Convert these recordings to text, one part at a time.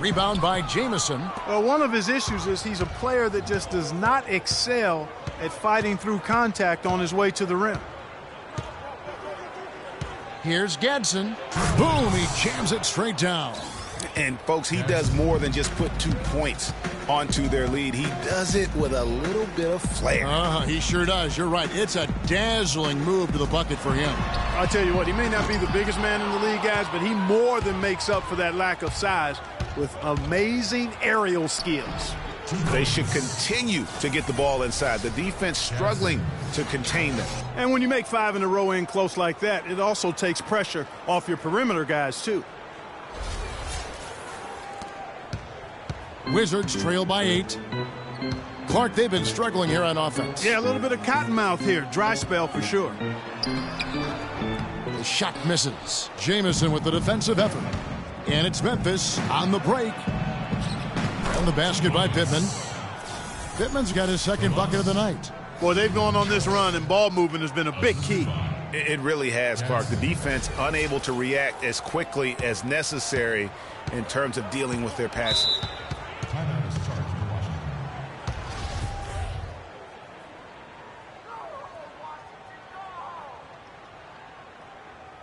Rebound by Jamison. Well, one of his issues is he's a player that just does not excel at fighting through contact on his way to the rim. Here's Gadsden. Boom, he jams it straight down. And, folks, he does more than just put 2 points onto their lead. He does it with a little bit of flair. He sure does. You're right. It's a dazzling move to the bucket for him. I'll tell you what, he may not be the biggest man in the league, guys, but he more than makes up for that lack of size with amazing aerial skills. They should continue to get the ball inside. The defense struggling to contain them. And when you make 5 in a row in close like that, it also takes pressure off your perimeter guys, too. Wizards trail by 8. Clark, they've been struggling here on offense. Yeah, a little bit of cottonmouth here. Dry spell for sure. The shot misses. Jamison with the defensive effort. And it's Memphis on the break. On the basket by Pittman. Pittman's got his second bucket of the night. Boy, they've gone on this run, and ball movement has been a big key. It really has, Clark. The defense unable to react as quickly as necessary in terms of dealing with their passing.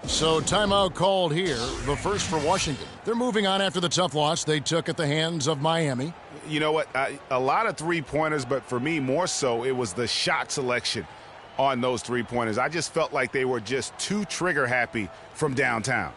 So timeout called here, the first for Washington. They're moving on after the tough loss they took at the hands of Miami. You know what? A lot of three-pointers, but for me more so it was the shot selection on those three-pointers. I just felt like they were just too trigger-happy from downtown.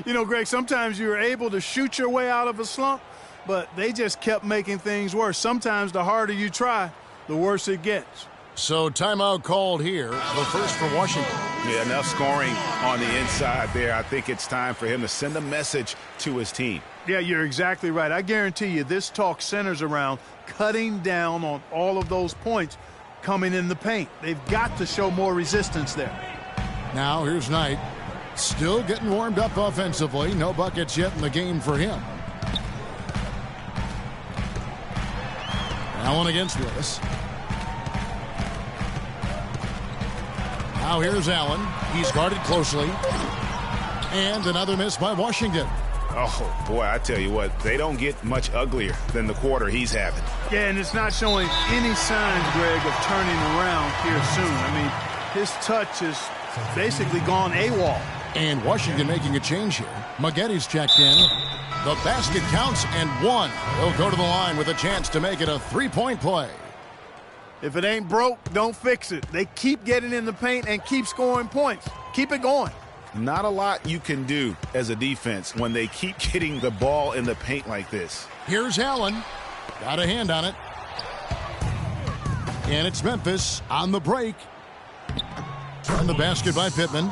You know, Greg, sometimes you're able to shoot your way out of a slump, but they just kept making things worse. Sometimes the harder you try, the worse it gets. So timeout called here, the first for Washington. Yeah, enough scoring on the inside there. I think it's time for him to send a message to his team. Yeah, you're exactly right. I guarantee you this talk centers around cutting down on all of those points coming in the paint. They've got to show more resistance there. Now here's Knight. Still getting warmed up offensively. No buckets yet in the game for him. Allen against Willis. Now here's Allen. He's guarded closely. And another miss by Washington. Oh, boy, I tell you what, they don't get much uglier than the quarter he's having. Yeah, and it's not showing any signs, Greg, of turning around here soon. I mean, his touch has basically gone AWOL. And Washington making a change here. Maggetti's checked in. The basket counts and one. He'll go to the line with a chance to make it a three-point play. If it ain't broke, don't fix it. They keep getting in the paint and keep scoring points. Keep it going. Not a lot you can do as a defense when they keep getting the ball in the paint like this. Here's Allen. Got a hand on it. And it's Memphis on the break. On the basket by Pittman.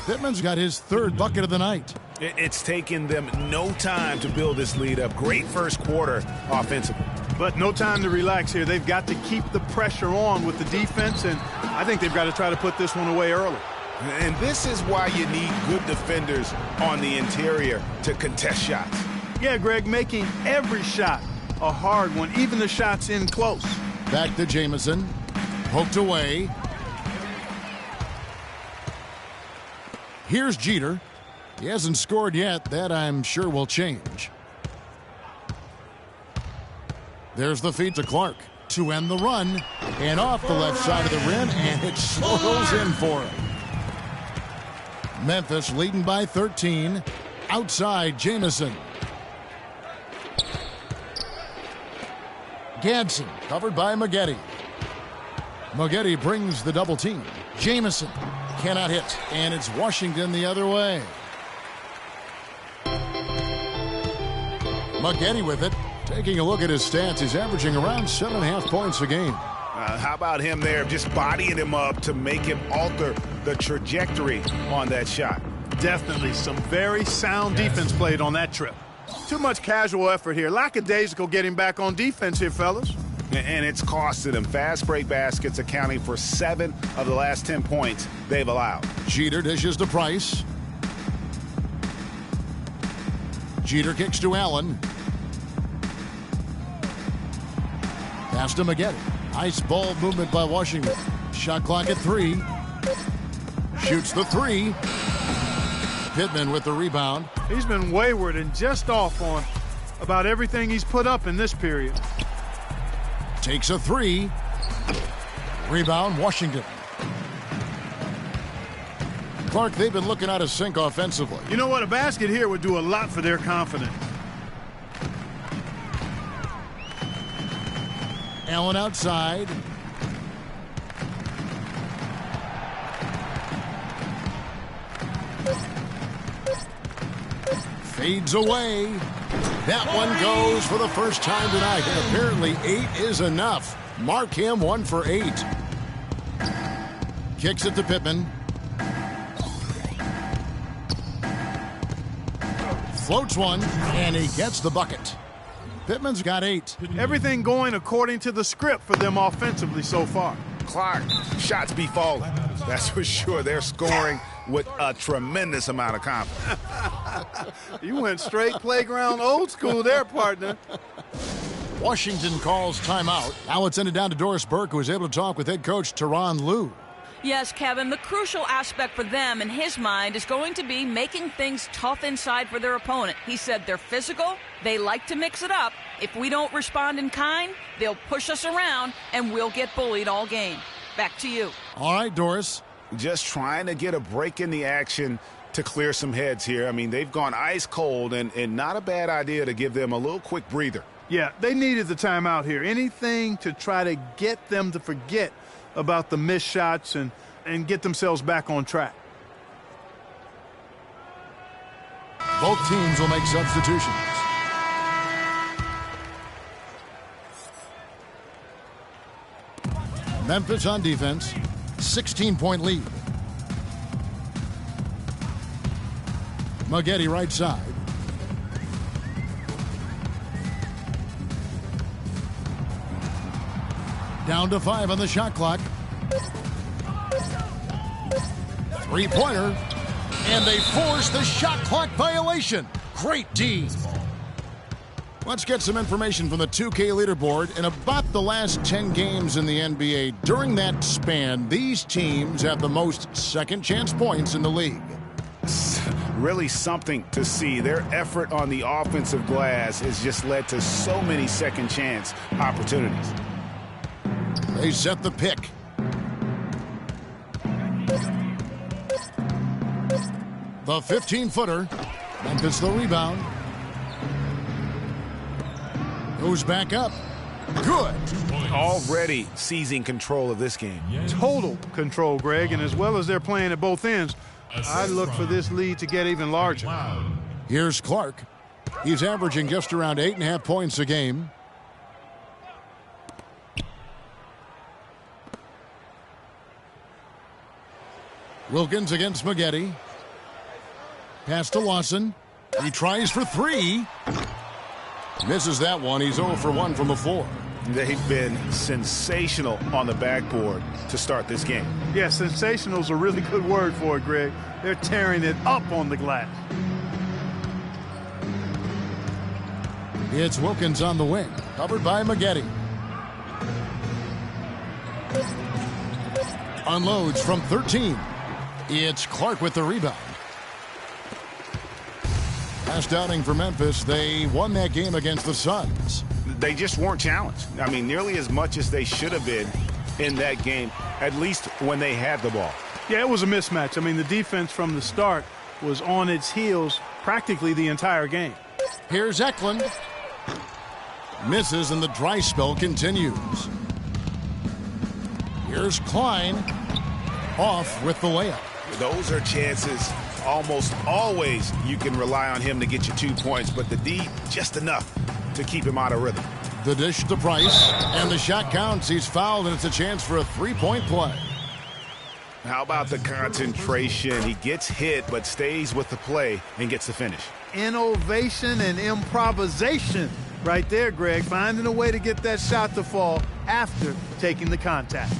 Pittman's got his third bucket of the night. It's taken them no time to build this lead up. Great first quarter offensively. But no time to relax here. They've got to keep the pressure on with the defense, and I think they've got to try to put this one away early. And this is why you need good defenders on the interior to contest shots. Yeah, Greg, making every shot a hard one, even the shots in close. Back to Jamison. Poked away. Here's Jeter. He hasn't scored yet. That, I'm sure, will change. There's the feed to Clark to end the run. And off the left side of the rim, and it swirls in for him. Memphis leading by 13. Outside, Jamison. Gadsden covered by Maggetti. Maggetti brings the double team. Jamison cannot hit, and it's Washington the other way. Maggetti with it. Taking a look at his stats, he's averaging around 7.5 points a game. How about him there, just bodying him up to make him alter the trajectory on that shot? Definitely some very sound defense played on that trip. Too much casual effort here. Lackadaisical getting back on defense here, fellas. And it's costed him. Fast break baskets accounting for 7 of the last 10 points they've allowed. Jeter dishes to Price. Jeter kicks to Allen. Pass to Maggetti. Nice ball movement by Washington. Shot clock at 3. Shoots the 3. Pittman with the rebound. He's been wayward and just off on about everything he's put up in this period. Takes a three. Rebound, Washington. Clark, they've been looking out of sync offensively. You know what? A basket here would do a lot for their confidence. Allen outside. Fades away. That one goes for the first time tonight. And apparently 8 is enough. Mark him 1 for 8. Kicks it to Pittman. Floats one, and he gets the bucket. Pittman's got 8. Everything going according to the script for them offensively so far. Clark, shots be falling. That's for sure. They're scoring with a tremendous amount of confidence. You went straight playground old school there, partner. Washington calls timeout. Now it's ended down to Doris Burke, who was able to talk with head coach Teron Lue. Yes, Kevin, the crucial aspect for them in his mind is going to be making things tough inside for their opponent. He said they're physical, they like to mix it up. If we don't respond in kind, they'll push us around and we'll get bullied all game. Back to you. All right, Doris. Just trying to get a break in the action to clear some heads here. I mean, they've gone ice cold, and not a bad idea to give them a little quick breather. Yeah, they needed the timeout here. Anything to try to get them to forget about the missed shots and get themselves back on track. Both teams will make substitutions. Memphis on defense, 16-point lead. Maggette right side. Down to 5 on the shot clock. Three-pointer. And they force the shot clock violation. Great D. Let's get some information from the 2K leaderboard. In about the last 10 games in the NBA, during that span, these teams have the most second-chance points in the league. Really something to see. Their effort on the offensive glass has just led to so many second-chance opportunities. They set the pick. The 15-footer. Memphis the rebound. Goes back up. Good. Already seizing control of this game. Total control, Greg, and as well as they're playing at both ends, I look for this lead to get even larger. Here's Clark. He's averaging just around 8.5 points a game. Wilkins against Maggette. Pass to Lawson. He tries for 3. Misses that one. He's 0 for 1 from the floor. They've been sensational on the backboard to start this game. Yeah, sensational is a really good word for it, Greg. They're tearing it up on the glass. It's Wilkins on the wing, covered by Maggette. Unloads from 13. It's Clark with the rebound. Last outing for Memphis, they won that game against the Suns. They just weren't challenged. I mean, nearly as much as they should have been in that game, at least when they had the ball. Yeah, it was a mismatch. I mean, the defense from the start was on its heels practically the entire game. Here's Eklund. Misses, and the dry spell continues. Here's Klein. Off with the layup. Those are chances. Almost always you can rely on him to get you 2 points, but the D, just enough to keep him out of rhythm. The dish to Price, and the shot counts. He's fouled, and it's a chance for a three-point play. How about the concentration? He gets hit, but stays with the play and gets the finish. Innovation and improvisation right there, Greg. Finding a way to get that shot to fall after taking the contact.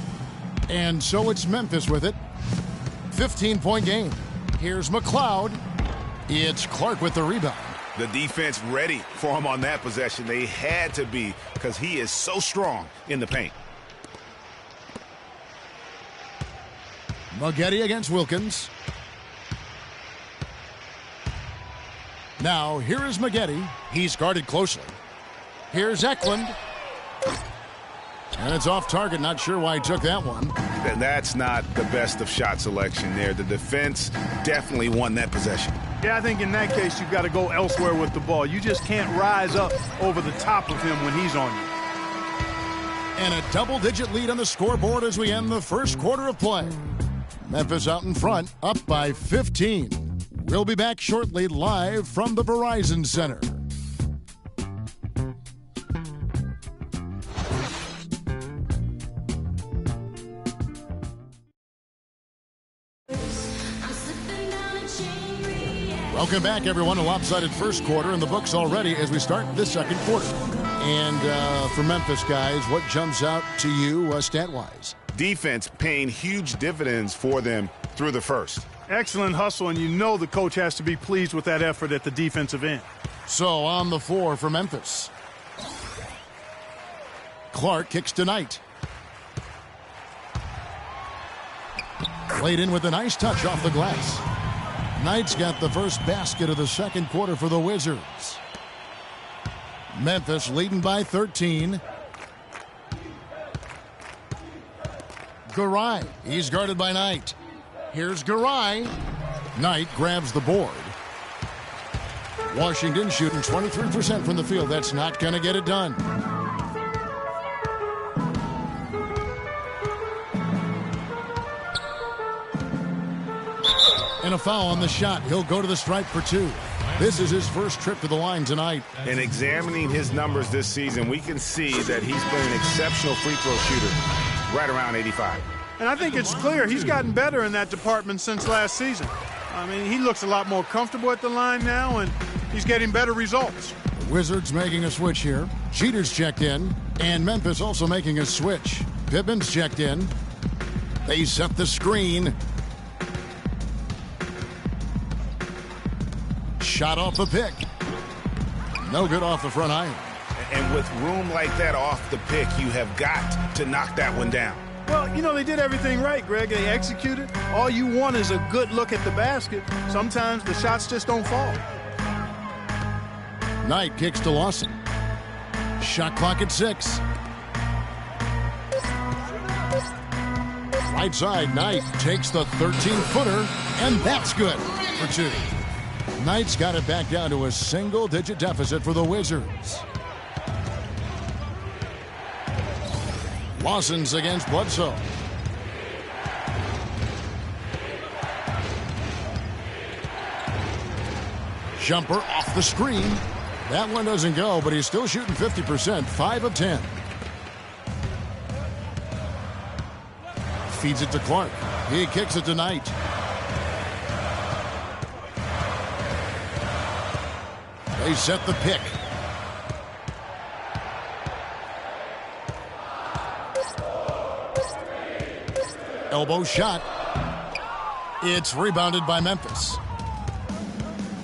And so it's Memphis with it. 15-point game. Here's McLeod. It's Clark with the rebound. The defense ready for him on that possession. They had to be, because he is so strong in the paint. Maggette against Wilkins. Now, here is Maggette. He's guarded closely. Here's Eklund. And it's off target. Not sure why he took that one. And that's not the best of shot selection there. The defense definitely won that possession. Yeah, I think in that case, you've got to go elsewhere with the ball. You just can't rise up over the top of him when he's on you. And a double-digit lead on the scoreboard as we end the first quarter of play. Memphis out in front, up by 15. We'll be back shortly live from the Verizon Center. Welcome back, everyone. A lopsided first quarter in the books already as we start this second quarter. And for Memphis, guys, what jumps out to you stat-wise? Defense paying huge dividends for them through the first. Excellent hustle, and you know the coach has to be pleased with that effort at the defensive end. So on the floor for Memphis. Clark kicks to Knight. Played in with a nice touch off the glass. Knight's got the first basket of the second quarter for the Wizards. Memphis leading by 13. Garay, he's guarded by Knight. Here's Garay. Knight grabs the board. Washington shooting 23% from the field. That's not going to get it done. And a foul on the shot. He'll go to the stripe for two. This is his first trip to the line tonight. And examining his numbers this season, we can see that he's been an exceptional free throw shooter, right around 85. And I think it's clear he's gotten better in that department since last season. I mean, he looks a lot more comfortable at the line now, and he's getting better results. The Wizards making a switch here. Cheater's checked in, and Memphis also making a switch. Pippen's checked in. They set the screen. Shot off the pick. No good off the front iron. And with room like that off the pick, you have got to knock that one down. Well, you know, they did everything right, Greg. They executed. All you want is a good look at the basket. Sometimes the shots just don't fall. Knight kicks to Lawson. Shot clock at 6. Right side, Knight takes the 13-footer, and that's good for two. Knight's got it back down to a single-digit deficit for the Wizards. Lawson's against Bledsoe. Jumper off the screen. That one doesn't go, but he's still shooting 50%, 5 of 10. Feeds it to Clark. He kicks it to Knight. They set the pick. Elbow shot. It's rebounded by Memphis.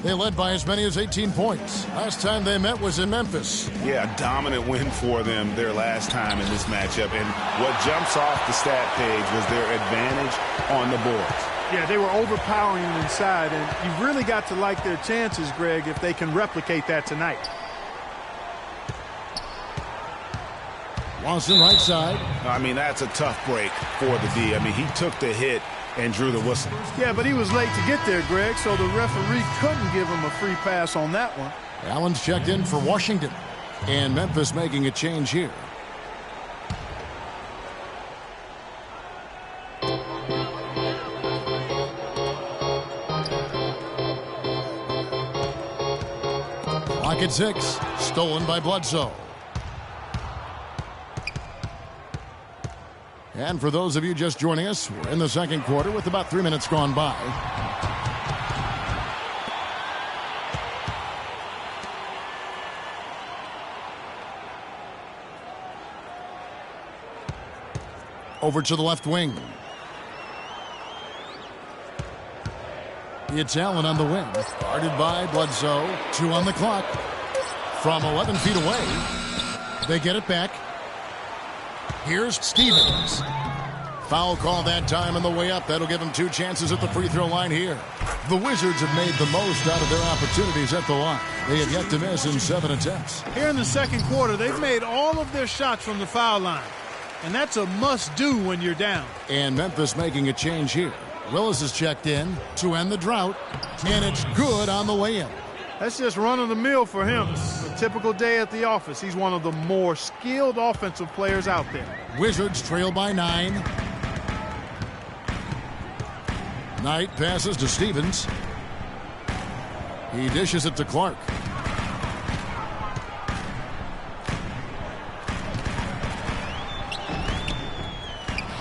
They led by as many as 18 points. Last time they met was in Memphis. Yeah, a dominant win for them their last time in this matchup. And what jumps off the stat page was their advantage on the boards. Yeah, they were overpowering them inside, and you've really got to like their chances, Greg, if they can replicate that tonight. Lawson right side. I mean, that's a tough break for the D. I mean, he took the hit and drew the whistle. Yeah, but he was late to get there, Greg, so the referee couldn't give him a free pass on that one. Allen's checked in for Washington, and Memphis making a change here. Clock at 6, stolen by Bledsoe. And for those of you just joining us, we're in the second quarter with about 3 minutes gone by. Over to the left wing. It's Allen on the wing. Guarded by Bledsoe. 2 on the clock. From 11 feet away. They get it back. Here's Stevens. Foul call that time on the way up. That'll give him 2 chances at the free throw line here. The Wizards have made the most out of their opportunities at the line. They have yet to miss in 7 attempts. Here in the second quarter, they've made all of their shots from the foul line. And that's a must-do when you're down. And Memphis making a change here. Willis is checked in to end the drought. And it's good on the way in. That's just run-of-the-mill for him. A typical day at the office. He's one of the more skilled offensive players out there. Wizards trail by 9. Knight passes to Stevens. He dishes it to Clark.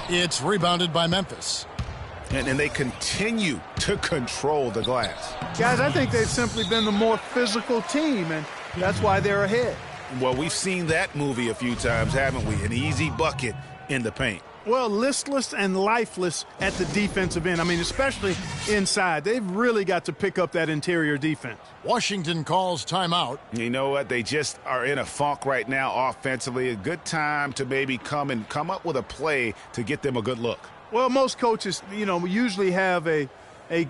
It's rebounded by Memphis. And they continue to control the glass. Guys, I think they've simply been the more physical team, and that's why they're ahead. Well, we've seen that movie a few times, haven't we? An easy bucket in the paint. Well, listless and lifeless at the defensive end. I mean, especially inside. They've really got to pick up that interior defense. Washington calls timeout. You know what? They just are in a funk right now offensively. A good time to maybe come up with a play to get them a good look. Well, most coaches, usually have a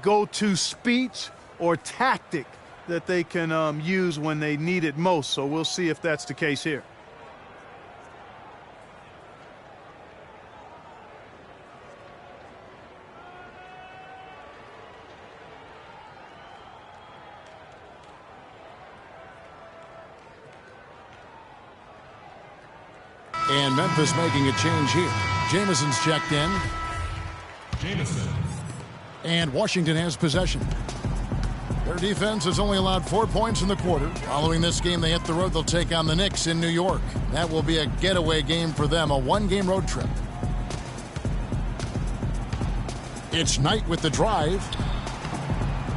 go-to speech or tactic that they can use when they need it most. So we'll see if that's the case here. And Memphis making a change here. Jamison's checked in. And Washington has possession. Their defense has only allowed 4 points in the quarter. Following this game, they hit the road. They'll take on the Knicks in New York. That will be a getaway game for them, a one-game road trip. It's Knight with the drive.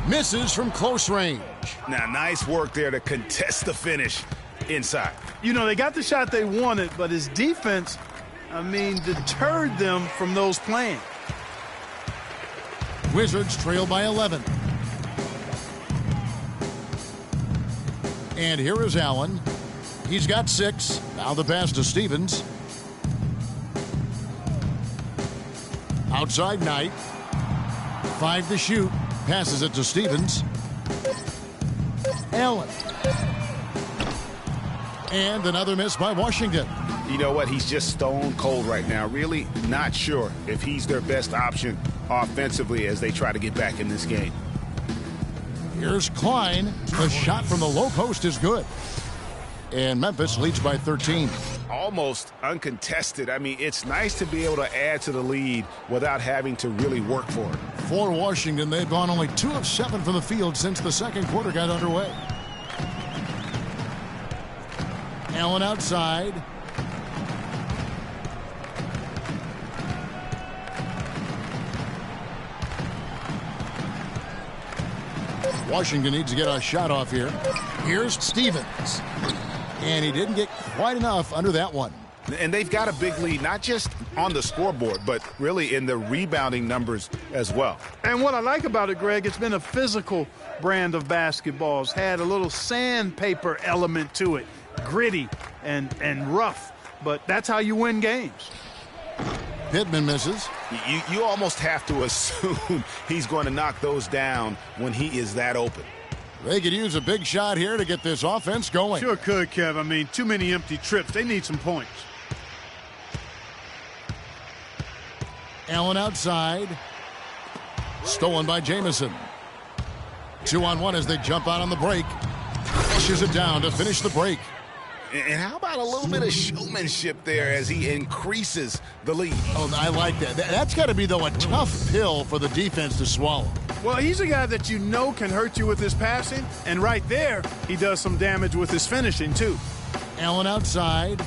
Misses from close range. Now, nice work there to contest the finish inside. They got the shot they wanted, but his defense, deterred them from those plans. Wizards trail by 11. And here is Allen. He's got 6. Now the pass to Stevens. Outside Knight. 5 to shoot. Passes it to Stevens. Allen. And another miss by Washington. You know what? He's just stone cold right now. Really not sure if he's their best option offensively as they try to get back in this game. Here's Klein. The shot from the low post is good. And Memphis leads by 13. Almost uncontested. It's nice to be able to add to the lead without having to really work for it. For Washington, they've gone only 2 of 7 from the field since the second quarter got underway. Allen outside. Washington needs to get a shot off here. Here's Stevens. And he didn't get quite enough under that one. And they've got a big lead, not just on the scoreboard, but really in the rebounding numbers as well. And what I like about it, Greg, it's been a physical brand of basketball. It's had a little sandpaper element to it. Gritty and rough, but that's how you win games. Pittman misses. You almost have to assume he's going to knock those down when he is that open. They could use a big shot here to get this offense going. Sure could, Kev. Too many empty trips. They need some points. Allen outside. Stolen by Jamison. 2-on-1 as they jump out on the break. Pushes it down to finish the break. And how about a little bit of showmanship there as he increases the lead? Oh, I like that. That's got to be, though, a tough pill for the defense to swallow. Well, he's a guy that can hurt you with his passing, and right there, he does some damage with his finishing, too. Allen outside.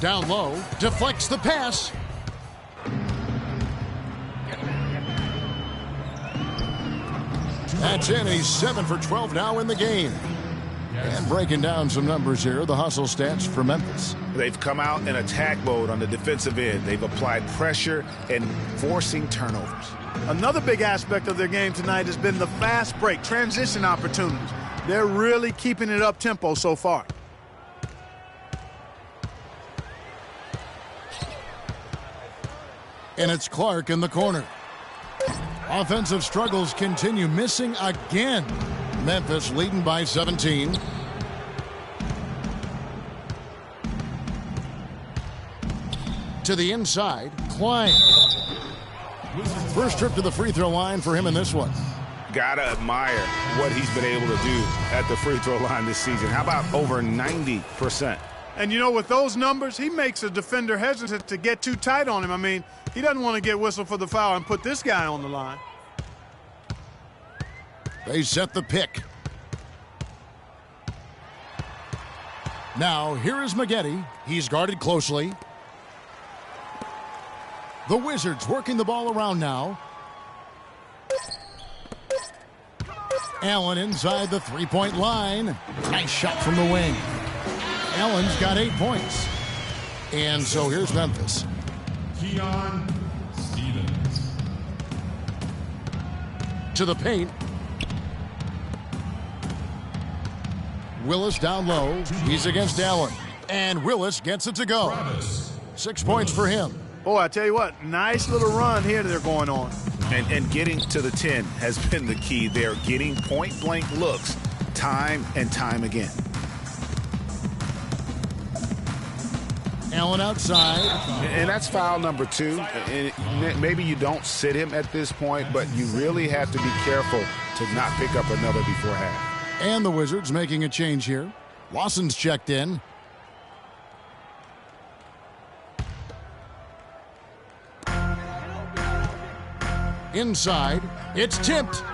Down low. Deflects the pass. That's in. He's 7 for 12 now in the game. And breaking down some numbers here, the hustle stats for Memphis. They've come out in attack mode on the defensive end. They've applied pressure and forcing turnovers. Another big aspect of their game tonight has been the fast break, transition opportunities. They're really keeping it up tempo so far. And it's Clark in the corner. Offensive struggles continue, missing again. Memphis leading by 17. To the inside, Klein. First trip to the free throw line for him in this one. Gotta admire what he's been able to do at the free throw line this season. How about over 90%? And, you know, with those numbers, he makes a defender hesitant to get too tight on him. I mean, he doesn't want to get whistled for the foul and put this guy on the line. They set the pick. Now, here is Maggette. He's guarded closely. The Wizards working the ball around now. Allen inside the three-point line. Nice shot from the wing. Allen's got 8 points. And so here's Memphis. Keon Stevens. To the paint. Willis down low. He's against Allen. And Willis gets it to go. 6 points for him. Boy, I tell you what, nice little run here they're going on. And getting to the 10 has been the key. They're getting point-blank looks time and time again. Allen outside. And that's foul number 2. And maybe you don't sit him at this point, but you really have to be careful to not pick up another before half. And the Wizards making a change here. Lawson's checked in. Inside, it's tipped.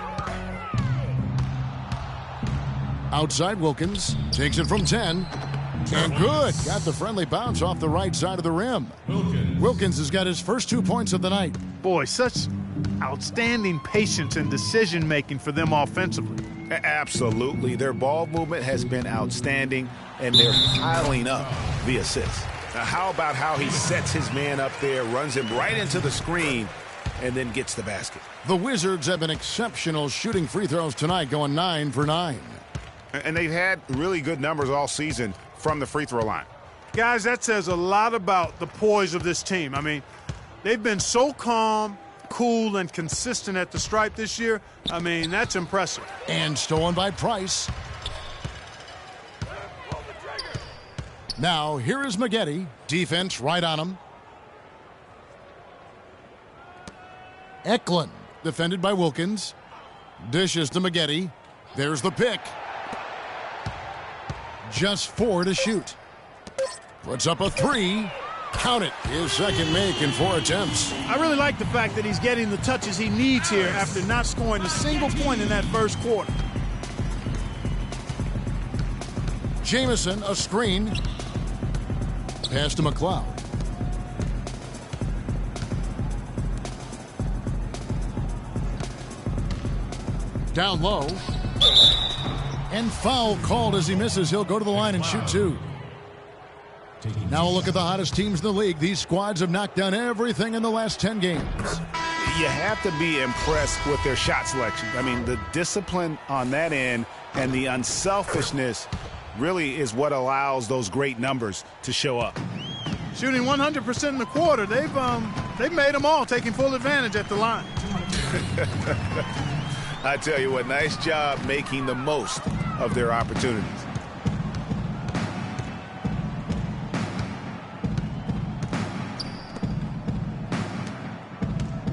Outside, Wilkins takes it from 10. And good. Got the friendly bounce off the right side of the rim. Wilkins has got his first 2 points of the night. Boy, such outstanding patience and decision-making for them offensively. Absolutely. Their ball movement has been outstanding, and they're piling up the assists. Now, how about how he sets his man up there, runs him right into the screen, and then gets the basket. The Wizards have been exceptional shooting free throws tonight, going 9 for 9. And they've had really good numbers all season from the free throw line. Guys, that says a lot about the poise of this team. I mean, they've been so calm, cool, and consistent at the stripe this year. I mean, that's impressive. And stolen by Price. Now, here is Maggette. Defense right on him. Eklund, defended by Wilkins. Dishes to Maggette. There's the pick. Just 4 to shoot. Puts up a 3. Count it. His second make in 4 attempts. I really like the fact that he's getting the touches he needs here after not scoring a single point in that first quarter. Jamison, a screen. Pass to McLeod. Down low. And foul called as he misses. He'll go to the line and shoot 2. Now a look at the hottest teams in the league. These squads have knocked down everything in the last 10 games. You have to be impressed with their shot selection. I mean, the discipline on that end and the unselfishness really is what allows those great numbers to show up. Shooting 100% in the quarter. They've made them all, taking full advantage at the line. I tell you what, nice job making the most of their opportunities.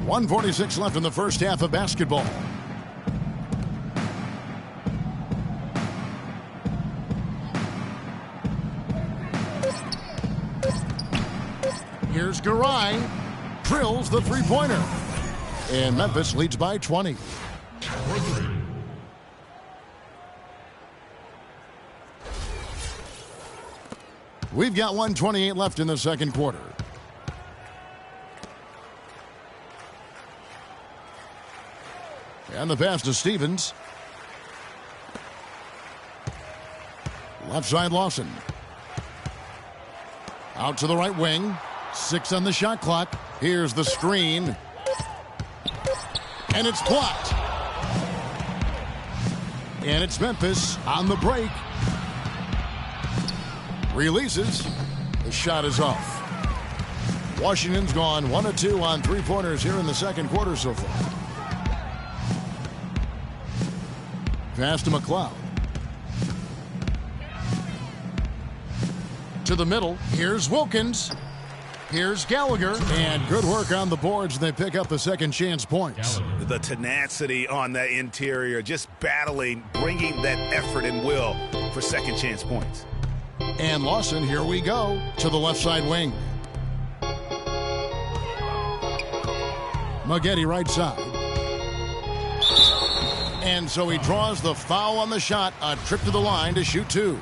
.146 left in the first half of basketball. Here's Garay. Drills the three-pointer. And Memphis leads by 20. We've got 1:28 left in the second quarter. And the pass to Stevens. Left side Lawson. Out to the right wing. 6 on the shot clock. Here's the screen. And it's blocked. And it's Memphis on the break. Releases. The shot is off. Washington's gone 1 of 2 on three-pointers here in the second quarter so far. pass to McLeod. To the middle. Here's Wilkins. Here's Gallagher. And good work on the boards. They pick up the second chance points. The tenacity on that interior, just battling, bringing that effort and will for second chance points. And Lawson, here we go, to the left side wing. Maggette right side. And so he draws the foul on the shot. A trip to the line to shoot two.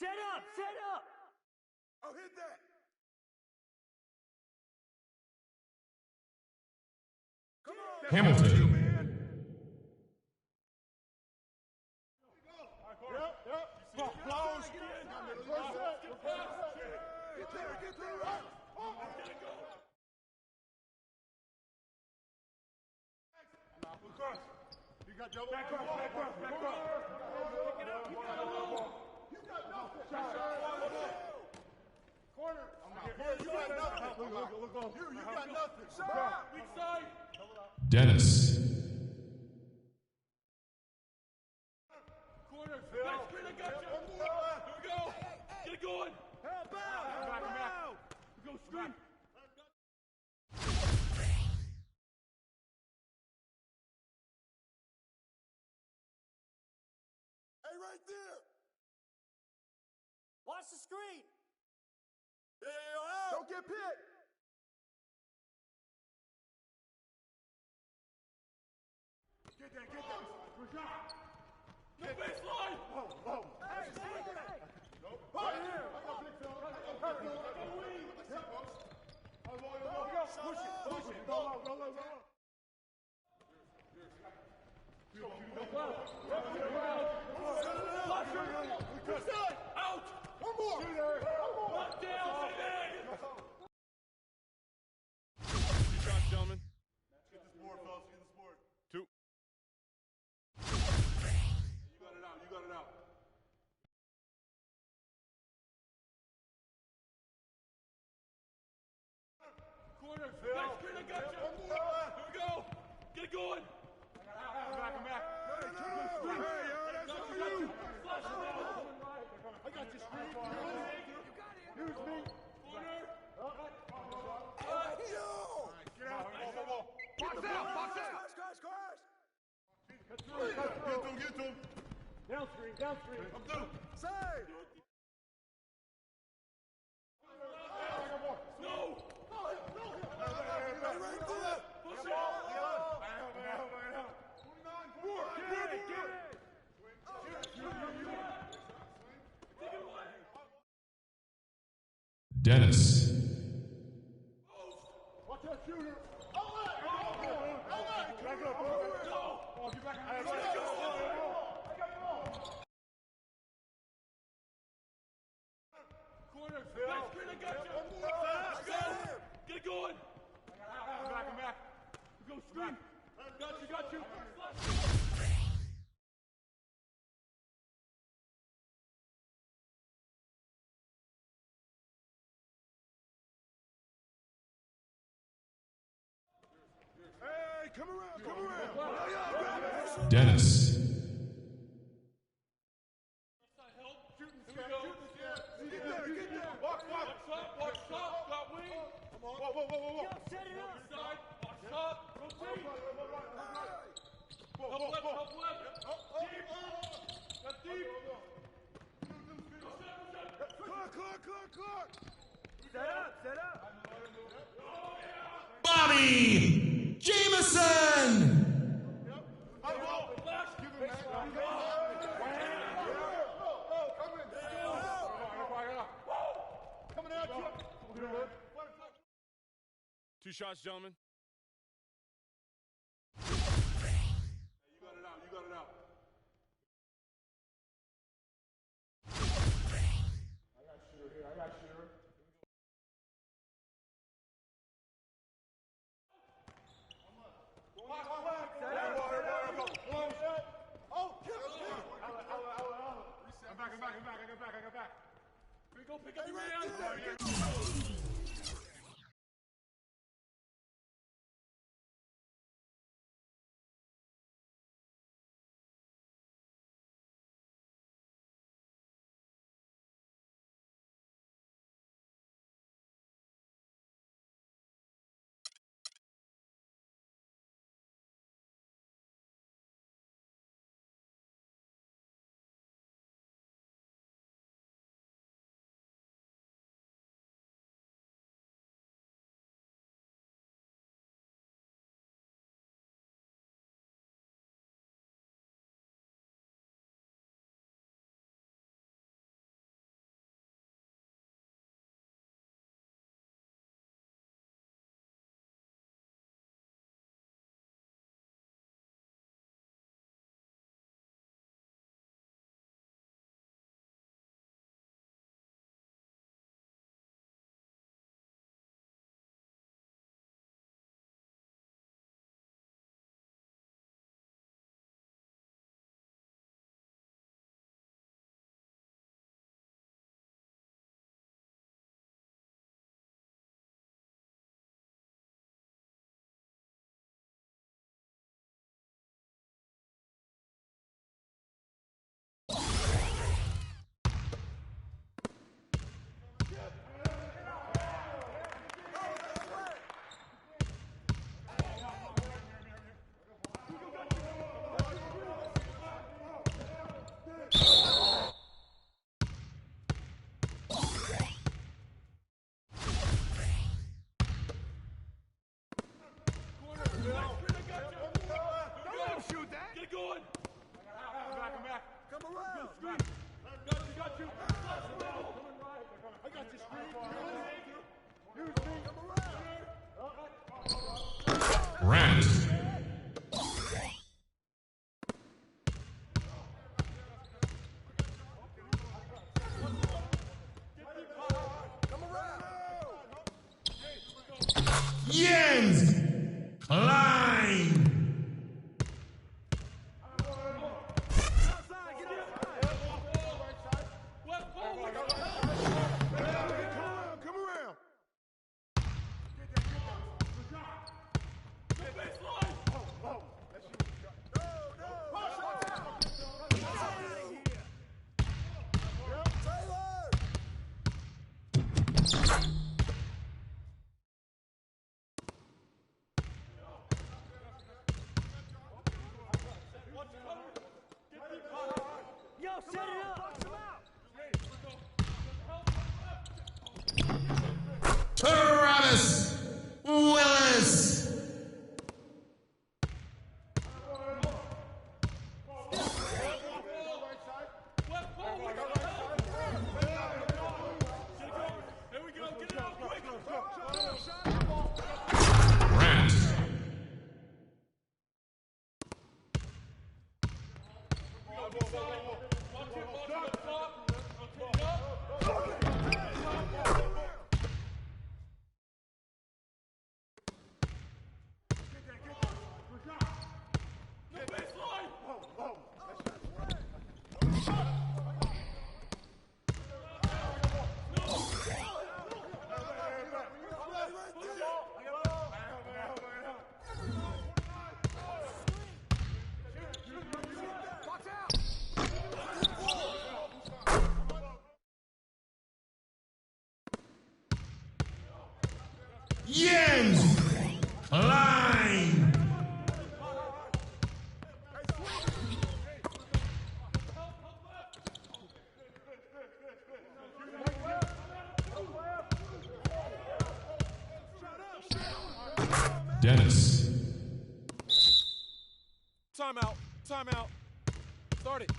Set up! Set up! Oh, hit that! Come on! Hamilton. Yep. Close. Dennis. Hey, right there. Watch the screen. Don't get picked. Get that. Good shot. No baseline. Whoa. Hey. Right here. Push it. Go. Out. One more. Lock down. Two shots, gentlemen. Get this board, fellas. Get this board. Two. You got it out. Corner. Next screen, I got you. Here we go. Get it going. Back. I got you, screen. Use me. Corner. Get out. Box out. Crash. Get to him. Down screen. I'm through. Save. No. Push it. Dennis. Watch that shooter. Back up. Get back on. Corner. Next screen, I got you. Get it going. Back. Go screen. Got you. Hey, come around. Dennis. Get there. Watch. Watch. Got wing. Whoa. Set it up. Side. Watch top. Rotate. Help left. Deep. Got deep. Clock. Set up. Bobby Jameson. Coming at you. Two shots, gentlemen. You got it out. I got shooter here. I'm back. I got back. Here we go. Pick up your man. Got you. I got you, screen. Rant. Jens Klein. Yo, set it up. Travis Willis. Rant. Jens Klein. Dennis. Timeout. Timeout. Start it.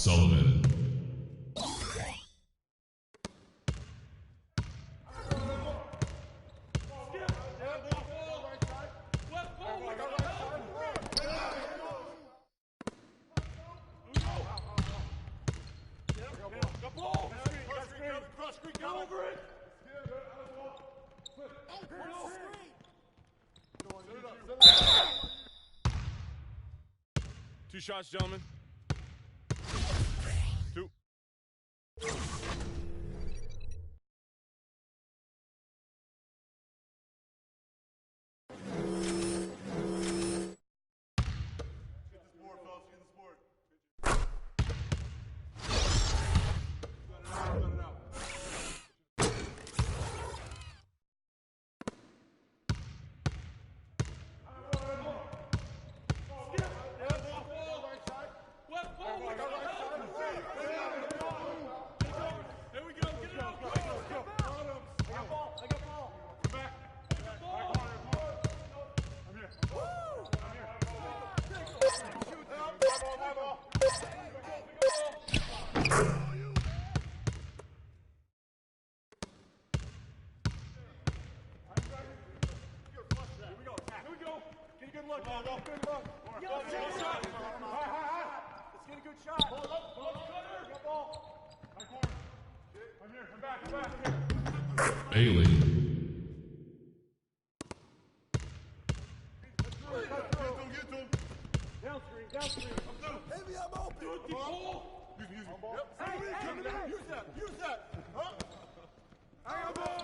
Sullivan. Two shots, gentlemen. Two. Bailey. Maybe I'm open. Use that. Huh? I got ball.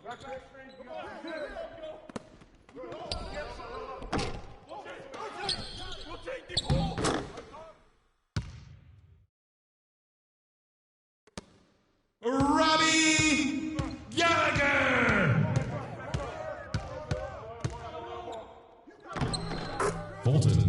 Back screen. We'll take the ball. Robbie Gallagher. Fulton.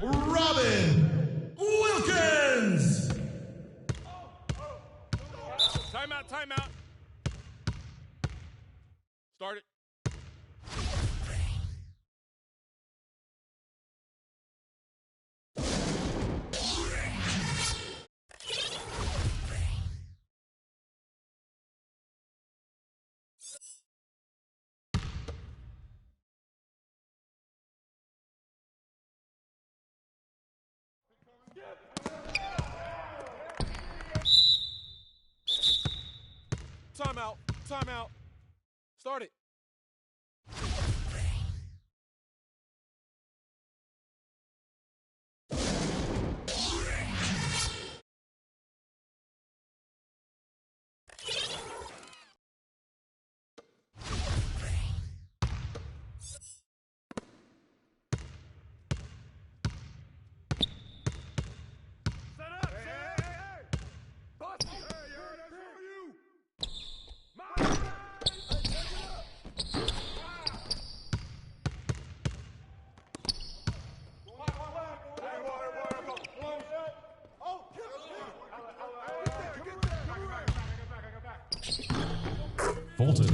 Robin Wilkins. Timeout. Start it. Timeout. Start it. Fulton.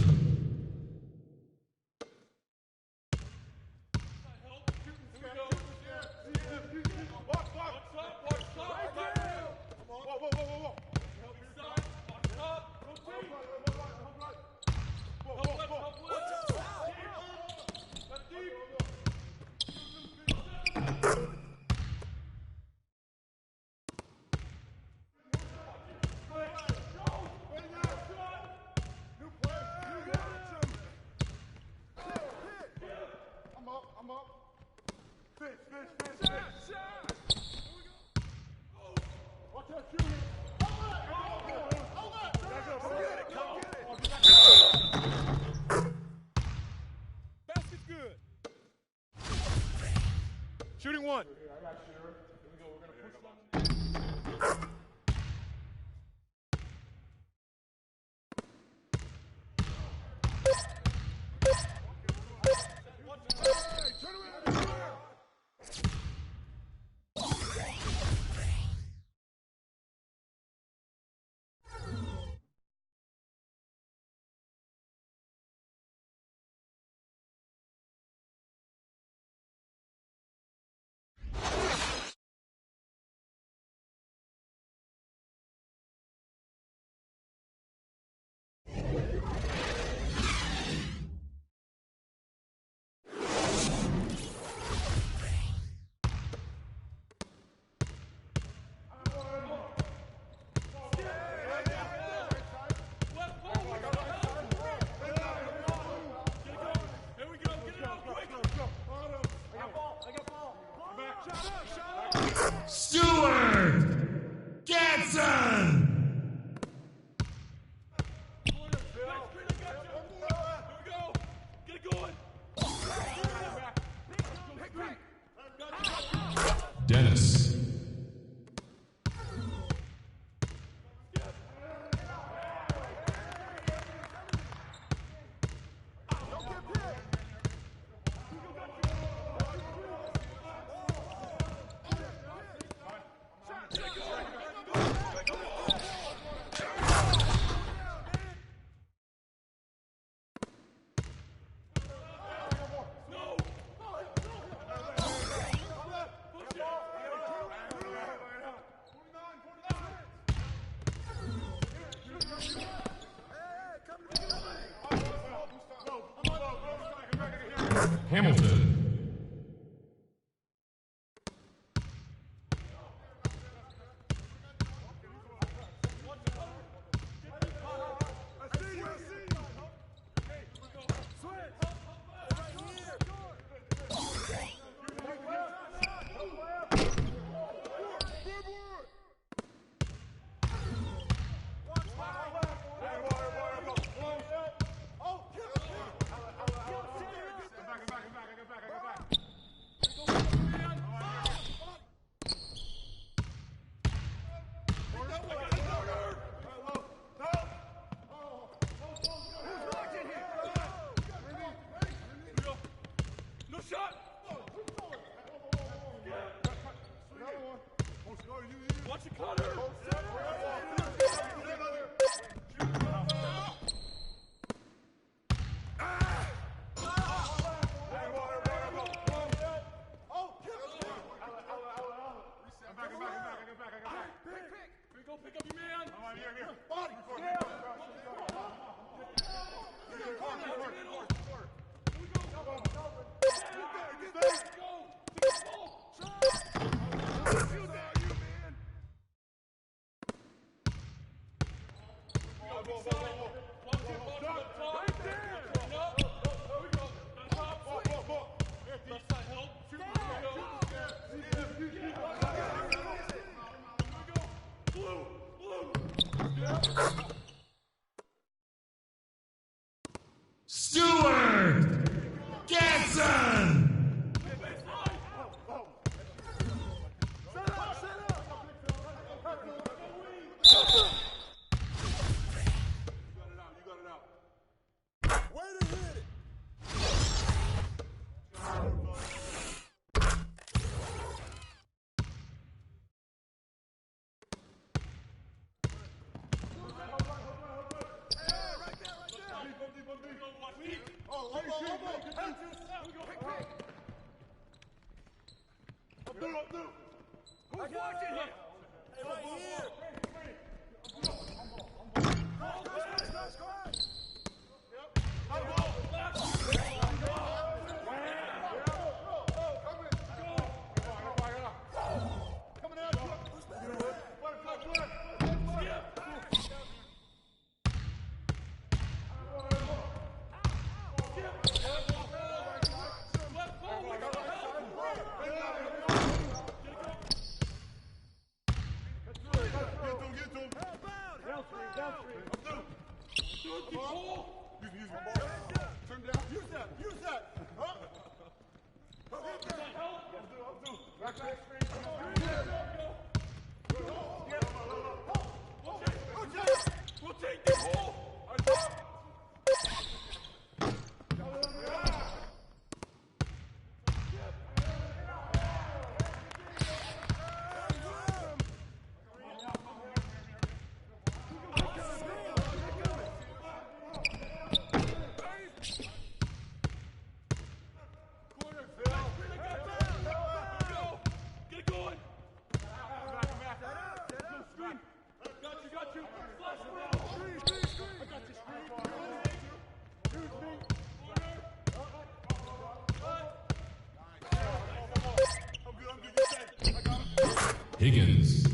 Basket's good. Shooting one. Stewart Gatson. Dennis. Hamilton. Stewart Gatson. Who's watching here? Right here. Higgins.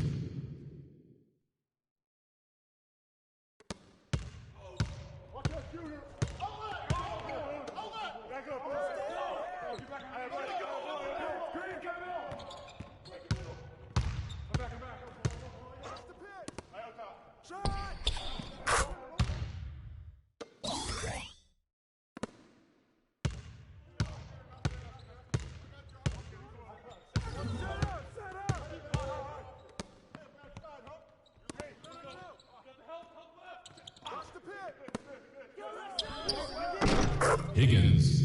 Higgins.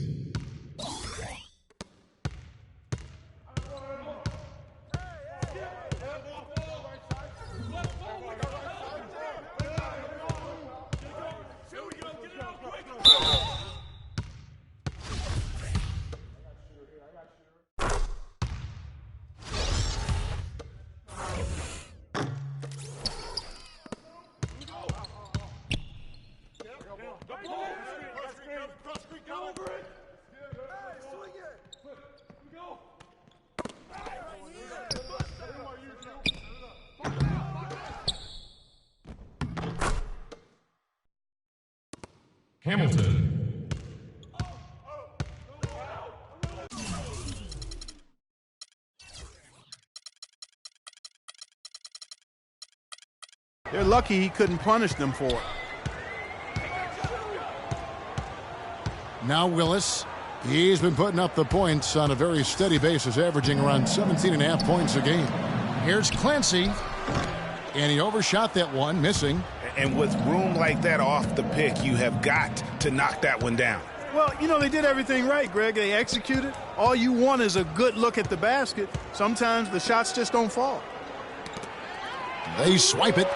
Hamilton. They're lucky he couldn't punish them for it. Now Willis. He's been putting up the points on a very steady basis, averaging around 17.5 points a game. Here's Clancy. And he overshot that one, missing. And with room like that off the pick, you have got to knock that one down. Well, you know, they did everything right, Greg. They executed. All you want is a good look at the basket. Sometimes the shots just don't fall. They swipe it.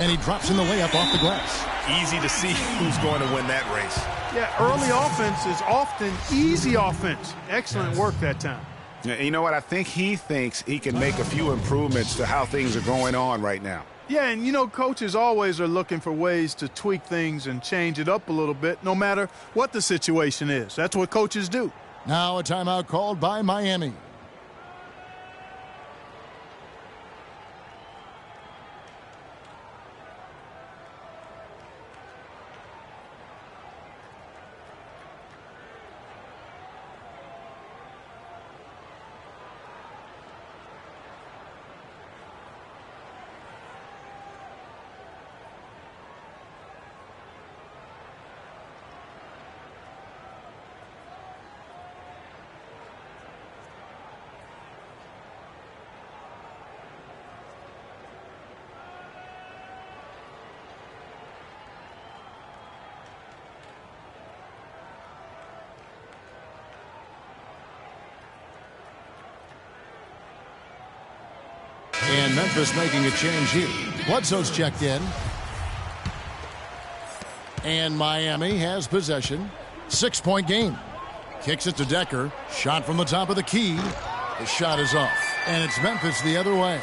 And he drops in the layup off the glass. Easy to see who's going to win that race. Yeah, early offense is often easy offense. Excellent work that time. You know what? I think he thinks he can make a few improvements to how things are going on right now. Yeah, and you know, coaches always are looking for ways to tweak things and change it up a little bit, no matter what the situation is. That's what coaches do. Now a timeout called by Miami. And Memphis making a change here. Bledsoe's checked in. And Miami has possession. 6-point game. Kicks it to Decker. Shot from the top of the key. The shot is off. And it's Memphis the other way.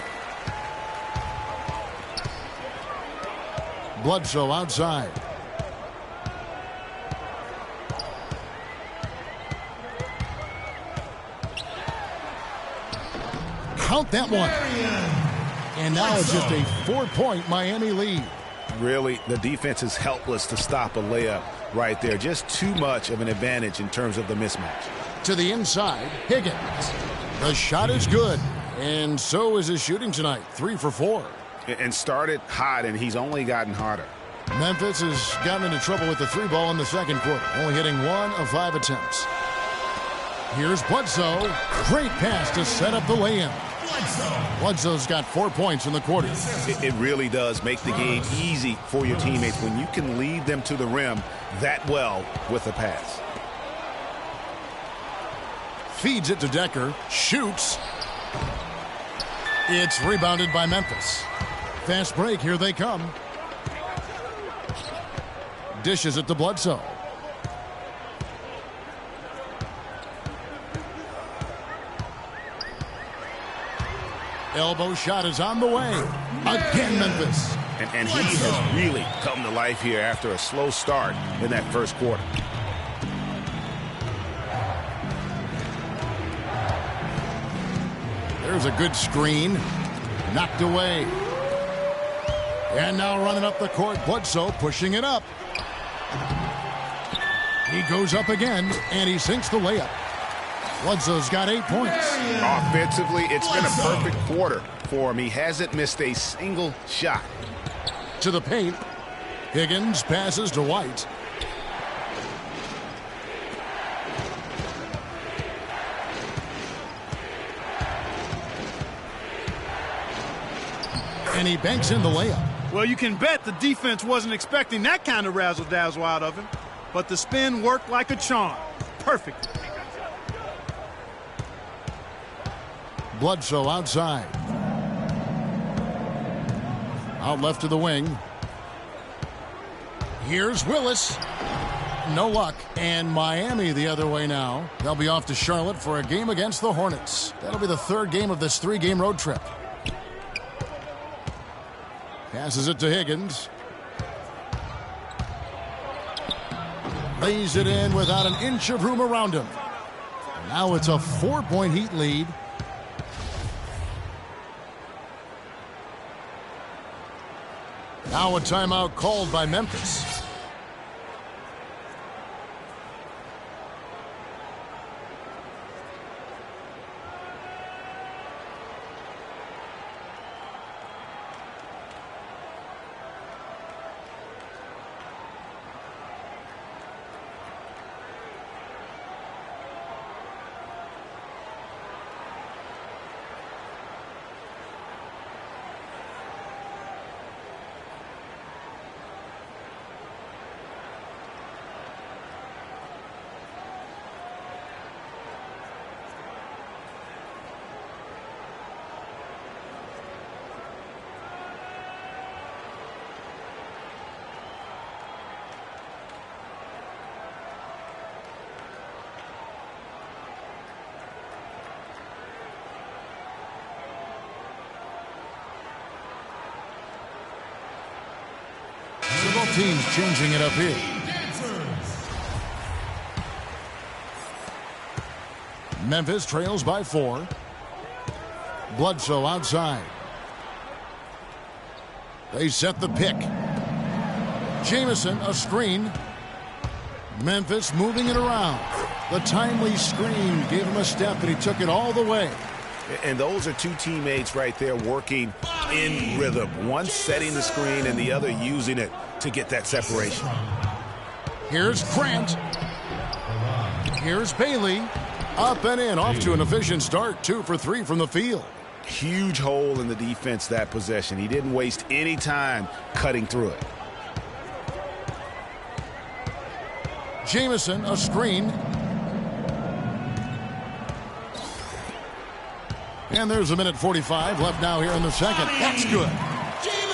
Bledsoe outside. Count that one. And now it's just a 4-point Miami lead. Really, the defense is helpless to stop a layup right there. Just too much of an advantage in terms of the mismatch. To the inside, Higgins. The shot is good. And so is his shooting tonight. 3 for 4. And started hot, and he's only gotten hotter. Memphis has gotten into trouble with the 3-ball in the second quarter, only hitting 1 of 5 attempts. Here's Bledsoe. Great pass to set up the lay-in. Bledsoe's got 4 points in the quarter. It really does make the game easy for your teammates when you can lead them to the rim that well with a pass. Feeds it to Decker. Shoots. It's rebounded by Memphis. Fast break. Here they come. Dishes it to Bledsoe. Elbow shot is on the way. Again, Memphis. And he has really come to life here after a slow start in that first quarter. There's a good screen. Knocked away. And now running up the court, Bledsoe pushing it up. He goes up again, and he sinks the layup. Bledsoe's got 8 points. Offensively, it's been a perfect quarter for him. He hasn't missed a single shot. To the paint. Higgins passes to White. And he banks in the layup. Well, you can bet the defense wasn't expecting that kind of razzle-dazzle out of him. But the spin worked like a charm. Perfect. Bledsoe outside. Out left to the wing. Here's Willis. No luck. And Miami the other way now. They'll be off to Charlotte for a game against the Hornets. That'll be the 3rd game of this 3-game road trip. Passes it to Higgins. Lays it in without an inch of room around him. Now it's a 4-point Heat lead. Now a timeout called by Memphis. Both teams changing it up here. Memphis trails by 4. Bledsoe outside. They set the pick. Jamison, a screen. Memphis moving it around. The timely screen gave him a step, and he took it all the way. And those are two teammates right there working in rhythm. One setting the screen and the other using it to get that separation. Here's Grant. Here's Bailey. Up and in, off to an efficient start. 2 for 3 from the field. Huge hole in the defense that possession. He didn't waste any time cutting through it. Jamison, a screen. And there's a minute 45 left now here in the second. That's good.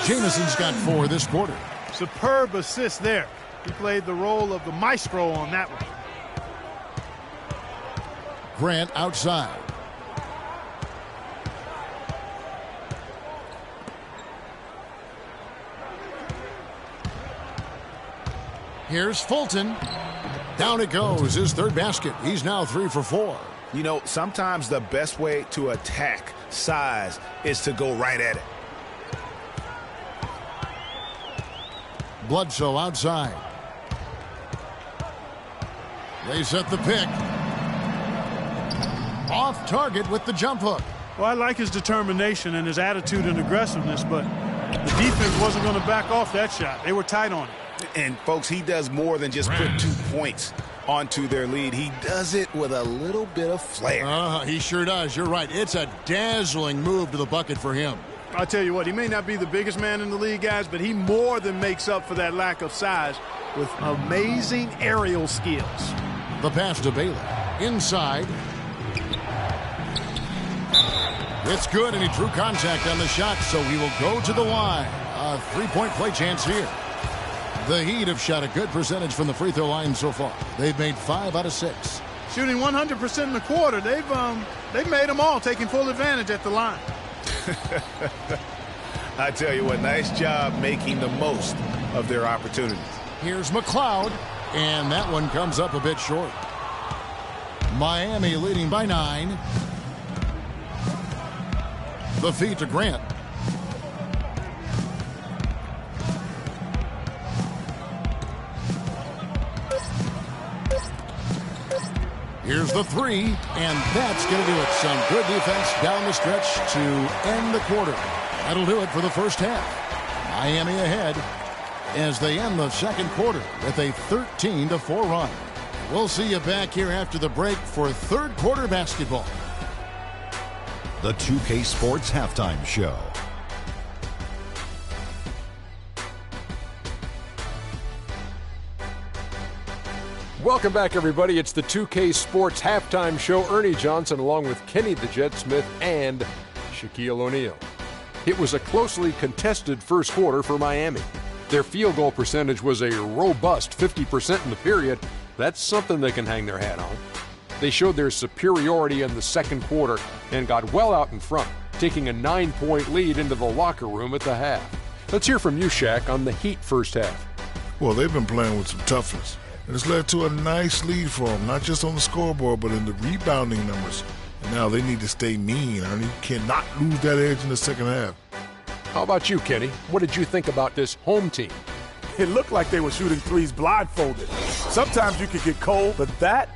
Jamison's got 4 this quarter. Superb assist there. He played the role of the maestro on that one. Grant outside. Here's Fulton. Down it goes. His 3rd basket. He's now 3 for 4. You know, sometimes the best way to attack size is to go right at it. Bledsoe outside. They set the pick. Off target with the jump hook. Well, I like his determination and his attitude and aggressiveness, but the defense wasn't going to back off that shot. They were tight on it. And, folks, he does more than just put 2 points onto their lead. He does it with a little bit of flair. He sure does. You're right. It's a dazzling move to the bucket for him. I'll tell you what, he may not be the biggest man in the league, guys, but he more than makes up for that lack of size with amazing aerial skills. The pass to Bailey. Inside. It's good, and he drew contact on the shot, so he will go to the line. A 3-point play chance here. The Heat have shot a good percentage from the free throw line so far. They've made 5 out of 6. Shooting 100% in the quarter. They've made them all, taking full advantage at the line. I tell you what, nice job making the most of their opportunities. Here's McLeod, and that one comes up a bit short. Miami leading by 9. The feed to Grant. Here's the three, and that's going to do it. Some good defense down the stretch to end the quarter. That'll do it for the first half. Miami ahead as they end the second quarter with a 13-4 run. We'll see you back here after the break for third quarter basketball. The 2K Sports Halftime Show. Welcome back, everybody. It's the 2K Sports Halftime Show. Ernie Johnson along with Kenny the Jet Smith and Shaquille O'Neal. It was a closely contested first quarter for Miami. Their field goal percentage was a robust 50% in the period. That's something they can hang their hat on. They showed their superiority in the second quarter and got well out in front, taking a 9-point lead into the locker room at the half. Let's hear from you, Shaq, on the Heat first half. Well, they've been playing with some toughness. And it's led to a nice lead for them, not just on the scoreboard, but in the rebounding numbers. And now they need to stay mean. Ernie cannot lose that edge in the second half. How about you, Kenny? What did you think about this home team? It looked like they were shooting threes blindfolded. Sometimes you could get cold, but that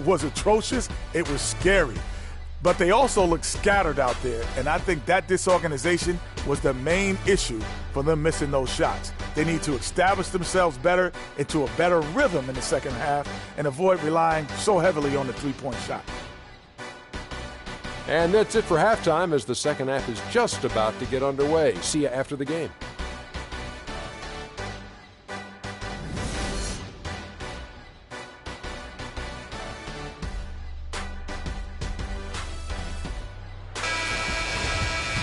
was atrocious. It was scary. But they also looked scattered out there, and I think that disorganization was the main issue for them missing those shots. They need to establish themselves better into a better rhythm in the second half and avoid relying so heavily on the three-point shot. And that's it for halftime as the second half is just about to get underway. See you after the game.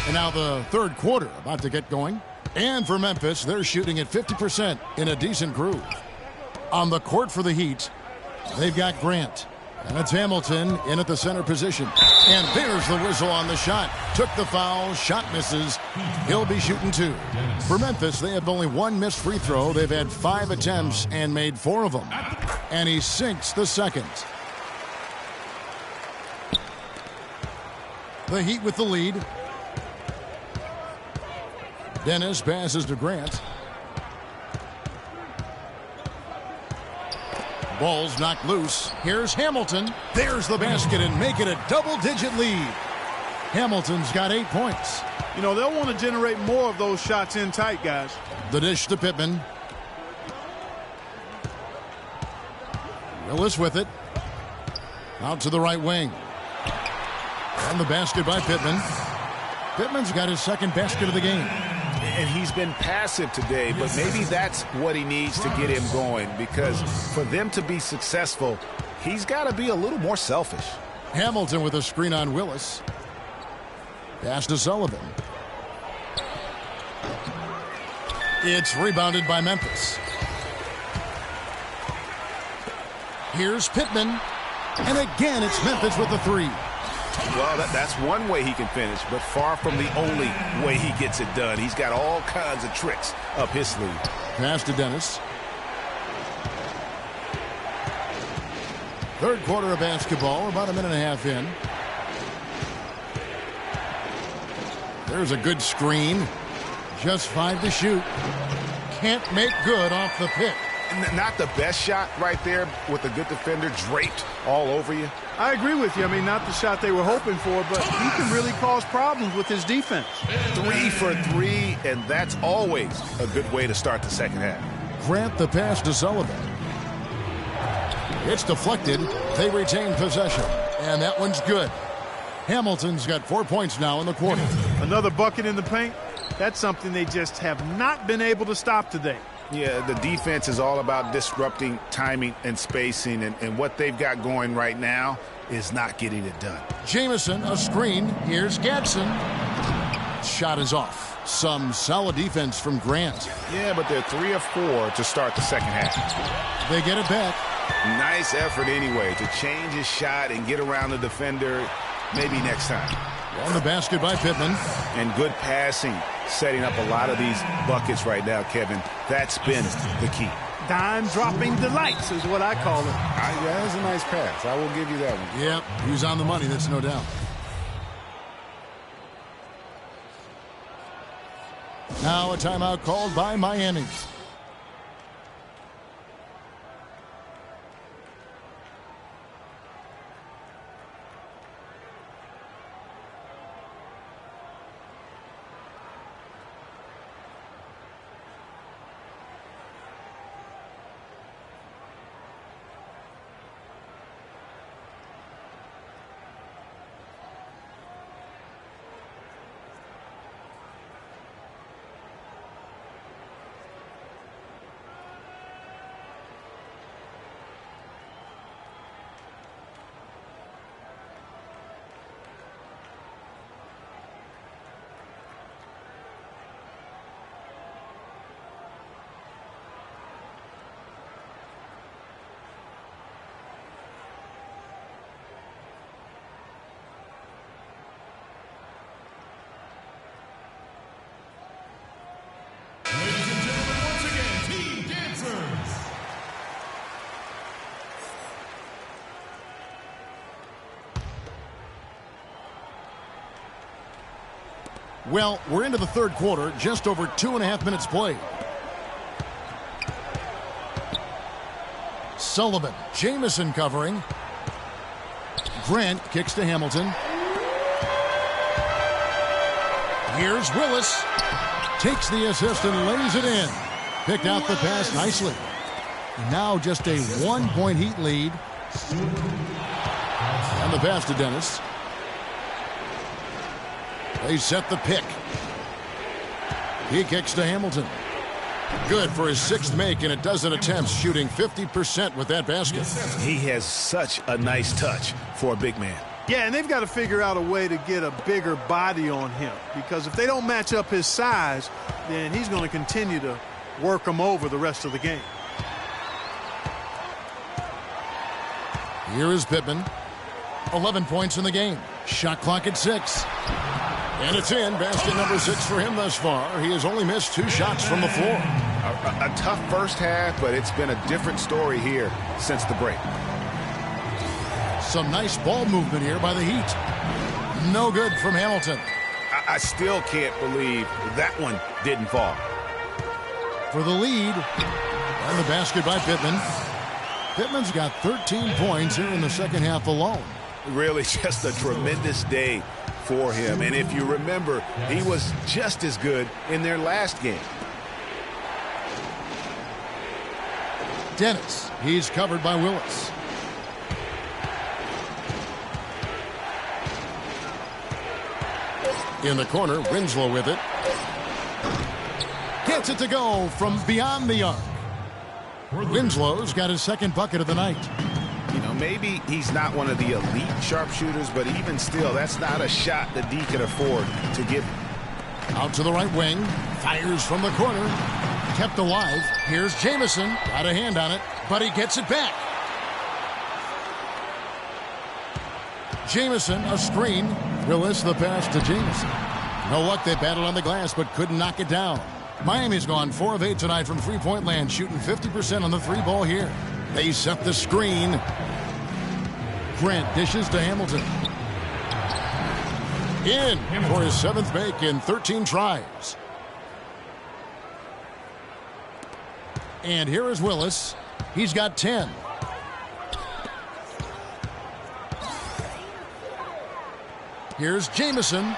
And now the third quarter about to get going. And for Memphis, they're shooting at 50% in a decent groove. On the court for the Heat, they've got Grant. And it's Hamilton in at the center position. And there's the whistle on the shot. Took the foul, shot misses. He'll be shooting two. For Memphis, they have only one missed free throw. They've had 5 attempts and made 4 of them. And he sinks the second. The Heat with the lead. Dennis passes to Grant. Ball's knocked loose. Here's Hamilton. There's the basket and make it a double-digit lead. Hamilton's got 8 points. You know, they'll want to generate more of those shots in tight, guys. The dish to Pittman. Willis with it. Out to the right wing. And the basket by Pittman. Pittman's got his second basket of the game. And he's been passive today, but maybe that's what he needs to get him going, because for them to be successful, he's got to be a little more selfish. Hamilton with a screen on Willis. Pass to Sullivan. It's rebounded by Memphis. Here's Pittman. And again, it's Memphis with the three. Well, that's one way he can finish, but far from the only way he gets it done. He's got all kinds of tricks up his sleeve. Pass to Dennis. Third quarter of basketball, about a minute and a half in. There's a good screen. Just 5 to shoot. Can't make good off the pick. Not the best shot right there with a good defender draped all over you. I agree with you. I mean, not the shot they were hoping for, but he can really cause problems with his defense. 3 for 3, and that's always a good way to start the second half. Grant the pass to Sullivan. It's deflected. They retain possession, and that one's good. Hamilton's got 4 points now in the quarter. Another bucket in the paint. That's something they just have not been able to stop today. Yeah, the defense is all about disrupting timing and spacing, and what they've got going right now is not getting it done. Jamison, a screen. Here's Gadsden. Shot is off. Some solid defense from Grant. Yeah, but they're 3 of 4 to start the second half. They get it back. Nice effort anyway to change his shot and get around the defender maybe next time. On the basket by Pittman. And good passing, setting up a lot of these buckets right now, Kevin. That's been the key. Dime-dropping delights is what I call it. Yeah, that's a nice pass. I will give you that one. Yep, he was on the money, that's no doubt. Now a timeout called by Miami. Well, we're into the third quarter, just over 2.5 minutes played. Sullivan, Jamison covering. Grant kicks to Hamilton. Here's Willis. Takes the assist and lays it in. Picked out the pass nicely. Now just a 1-point Heat lead. And the pass to Dennis. They set the pick. He kicks to Hamilton. Good for his 6th make in a dozen attempts, shooting 50% with that basket. He has such a nice touch for a big man. Yeah, and they've got to figure out a way to get a bigger body on him, because if they don't match up his size, then he's going to continue to work them over the rest of the game. Here is Pittman. 11 points in the game. Shot clock at 6. And it's in. Basket number 6 for him thus far. He has only missed 2 shots from the floor. A tough first half, but it's been a different story here since the break. Some nice ball movement here by the Heat. No good from Hamilton. I still can't believe that one didn't fall. For the lead. And the basket by Pittman. Pittman's got 13 points here in the second half alone. Really just a tremendous day for him. And if you remember, he was just as good in their last game. Dennis. He's covered by Willis. In the corner, Winslow with it. Gets it to go from beyond the arc. Winslow's got his 2nd bucket of the night. You know, maybe he's not one of the elite sharpshooters, but even still, that's not a shot that D can afford to give. Out to the right wing. Fires from the corner. Kept alive. Here's Jamison. Got a hand on it, but he gets it back. Jamison, a screen. Willis, the pass to Jamison. No luck, they battled on the glass, but couldn't knock it down. Miami's gone 4 of 8 tonight from three-point land, shooting 50% on the 3-ball here. They set the screen. Grant dishes to Hamilton. In for his 7th make in 13 tries. And here is Willis. He's got 10. Here's Jamison.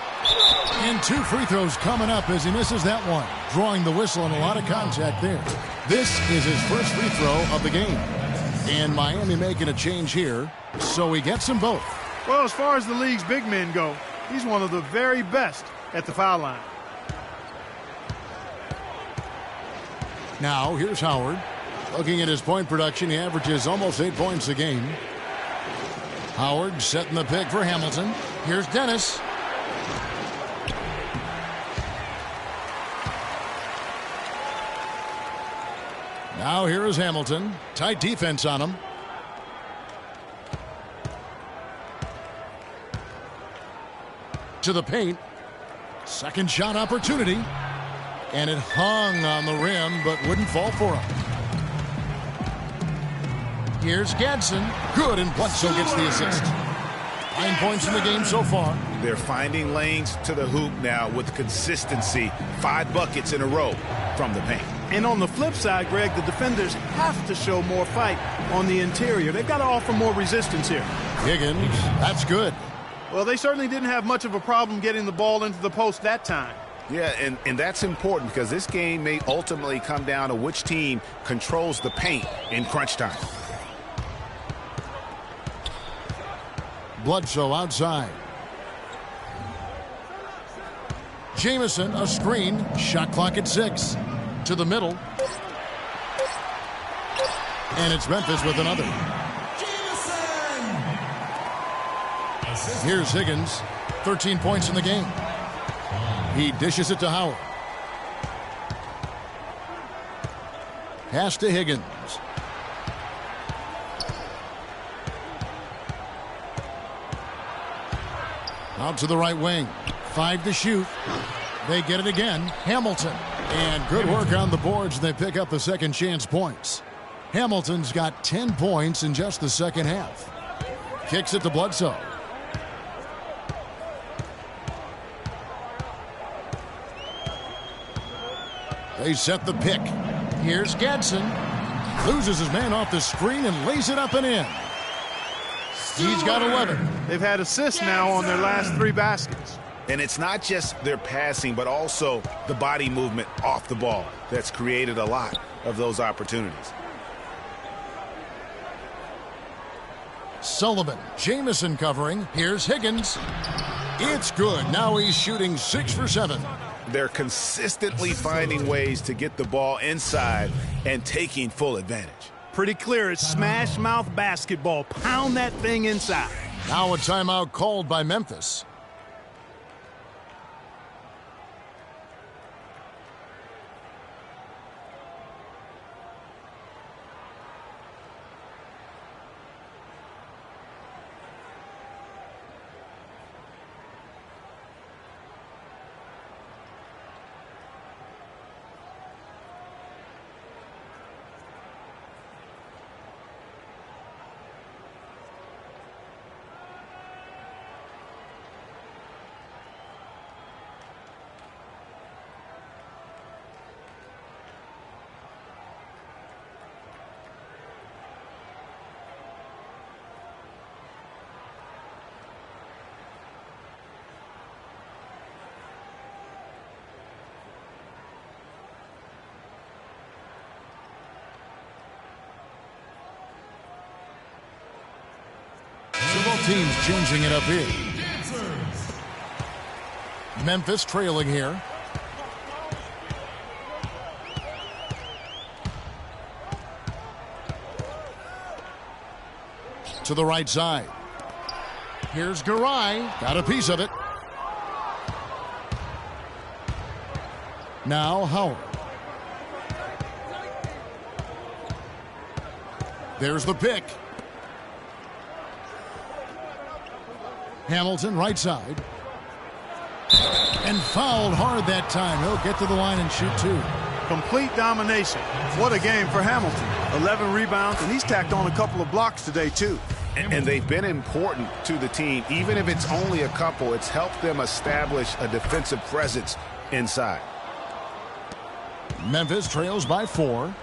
And 2 free throws coming up as he misses that one. Drawing the whistle and a lot of contact there. This is his first free throw of the game. And Miami making a change here, so he gets them both. Well, as far as the league's big men go, he's one of the very best at the foul line. Now, here's Howard. Looking at his point production, he averages almost 8 points a game. Howard setting the pick for Hamilton. Here's Dennis. Now here is Hamilton. Tight defense on him. To the paint. Second shot opportunity. And it hung on the rim, but wouldn't fall for him. Here's Gadsden. Good, and Bledsoe gets the assist. 9 points in the game so far. They're finding lanes to the hoop now with consistency. 5 buckets in a row from the paint. And on the flip side, Greg, the defenders have to show more fight on the interior. They've got to offer more resistance here. Higgins, that's good. Well, they certainly didn't have much of a problem getting the ball into the post that time. Yeah, and that's important because this game may ultimately come down to which team controls the paint in crunch time. Bledsoe outside. Jamison, a screen. Shot clock at 6. To the middle. And it's Memphis with another. Here's Higgins. 13 points in the game. He dishes it to Howard. Pass to Higgins. Out to the right wing. 5 to shoot. They get it again. Hamilton. And good work on the boards. They pick up the second chance points. Hamilton's got 10 points in just the second half. Kicks it to Bledsoe. They set the pick. Here's Gadsden. Loses his man off the screen and lays it up and in. He's got 11. They've had assists now on their last 3 baskets. And it's not just their passing, but also the body movement off the ball that's created a lot of those opportunities. Sullivan. Jamison covering. Here's Higgins. It's good. Now he's shooting 6 for 7. They're consistently finding ways to get the ball inside and taking full advantage. Pretty clear. It's smash mouth basketball. Pound that thing inside. Now a timeout called by Memphis. Both teams changing it up here. Memphis trailing here. To the right side. Here's Garai. Got a piece of it. Now Howard. There's the pick. Hamilton, right side. And fouled hard that time. He'll get to the line and shoot 2. Complete domination. What a game for Hamilton. 11 rebounds, and he's tacked on a couple of blocks today, too. And they've been important to the team. Even if it's only a couple, it's helped them establish a defensive presence inside. Memphis trails by 4.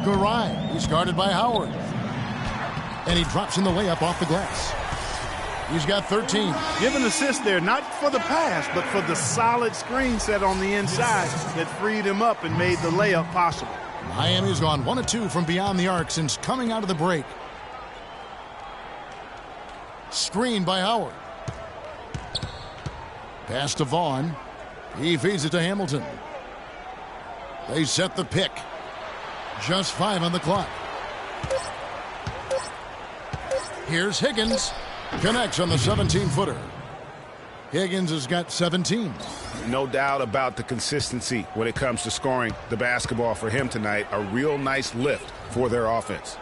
Garai, he's guarded by Howard. And he drops in the layup off the glass. He's got 13. Give an assist there, not for the pass, but for the solid screen set on the inside that freed him up and made the layup possible. Miami's gone 1 of 2 from beyond the arc since coming out of the break. Screen by Howard. Pass to Vaughn. He feeds it to Hamilton. They set the pick. Just 5 on the clock. Here's Higgins. Connects on the 17-footer. Higgins has got 17. No doubt about the consistency when it comes to scoring the basketball for him tonight. A real nice lift for their offense.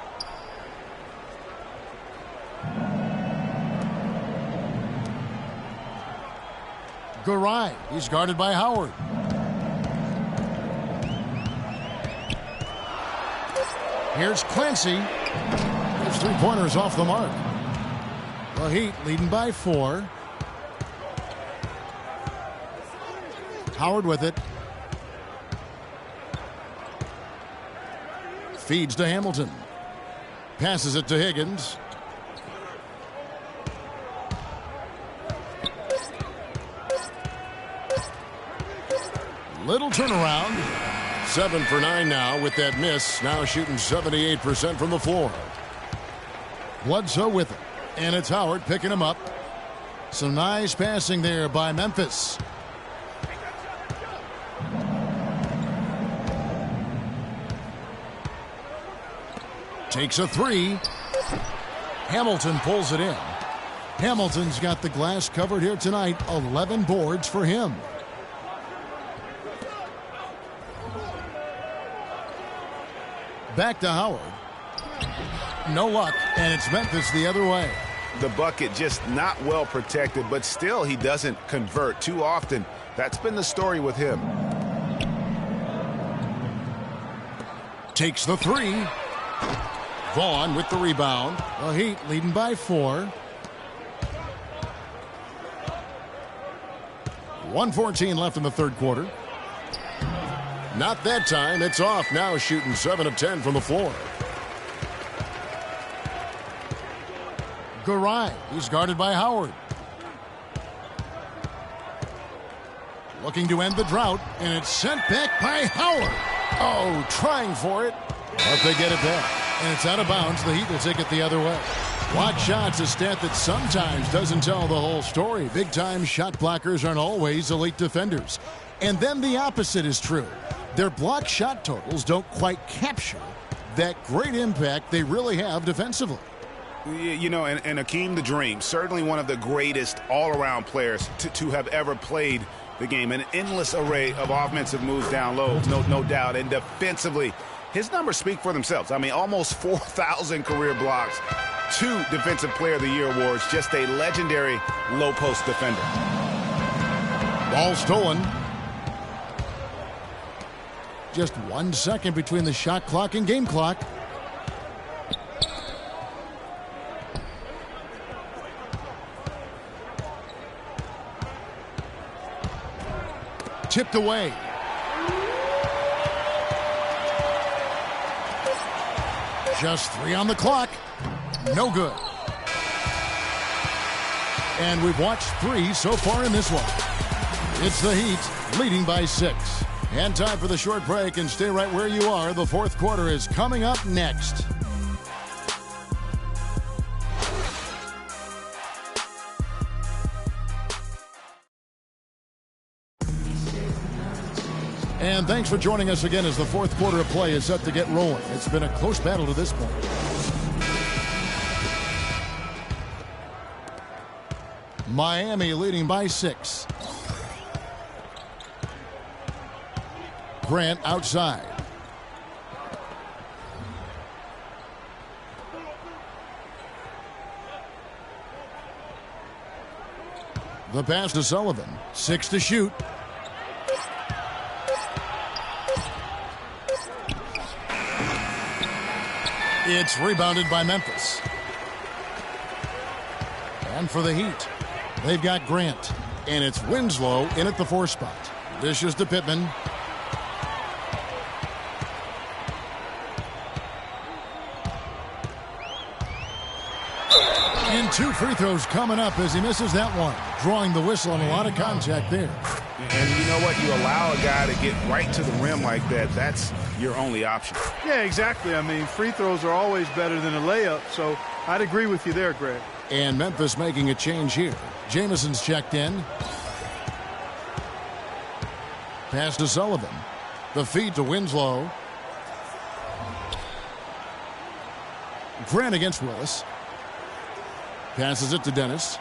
Garai. He's guarded by Howard. Here's Clancy. His three-pointer's off the mark. The Heat leading by 4. Howard with it. Feeds to Hamilton. Passes it to Higgins. Little turnaround. 7 for 9 now with that miss. Now shooting 78% from the floor. Bledsoe with it. And it's Howard picking him up. Some nice passing there by Memphis. Takes a 3. Hamilton pulls it in. Hamilton's got the glass covered here tonight. 11 boards for him. Back to Howard. No luck, and it's Memphis the other way. The bucket just not well protected, but still he doesn't convert too often. That's been the story with him. Takes the 3. Vaughn with the rebound. The Heat leading by 4. 1:14 left in the third quarter. Not that time. It's off. Now shooting 7 of 10 from the floor. Garay. He's guarded by Howard. Looking to end the drought, and it's sent back by Howard. Oh, trying for it, but they get it back. And it's out of bounds. The Heat will take it the other way. Block shots, a stat that sometimes doesn't tell the whole story. Big-time shot blockers aren't always elite defenders. And then the opposite is true. Their block shot totals don't quite capture that great impact they really have defensively. You know, and Akeem the Dream, certainly one of the greatest all-around players to have ever played the game. An endless array of offensive moves down low, no doubt. And defensively, his numbers speak for themselves. I mean, almost 4,000 career blocks, 2 Defensive Player of the Year awards, just a legendary low-post defender. Ball stolen. Just 1 second between the shot clock and game clock. Tipped away. Just 3 on the clock. No good. And we've watched 3 so far in this one. It's the Heat leading by 6. And time for the short break, and stay right where you are. The fourth quarter is coming up next. And thanks for joining us again as the fourth quarter of play is set to get rolling. It's been a close battle to this point. Miami leading by 6. Grant outside. The pass to Sullivan. 6 to shoot. It's rebounded by Memphis. And for the Heat, they've got Grant. And it's Winslow in at the 4 spot. Dishes to Pittman. And 2 free throws coming up as he misses that one. Drawing the whistle and a lot of contact there. And you know what? You allow a guy to get right to the rim like that. That's your only option. Yeah, exactly. I mean, free throws are always better than a layup, so I'd agree with you there, Greg. And Memphis making a change here. Jamison's checked in. Pass to Sullivan. The feed to Winslow. Grant against Willis. Passes it to Dennis.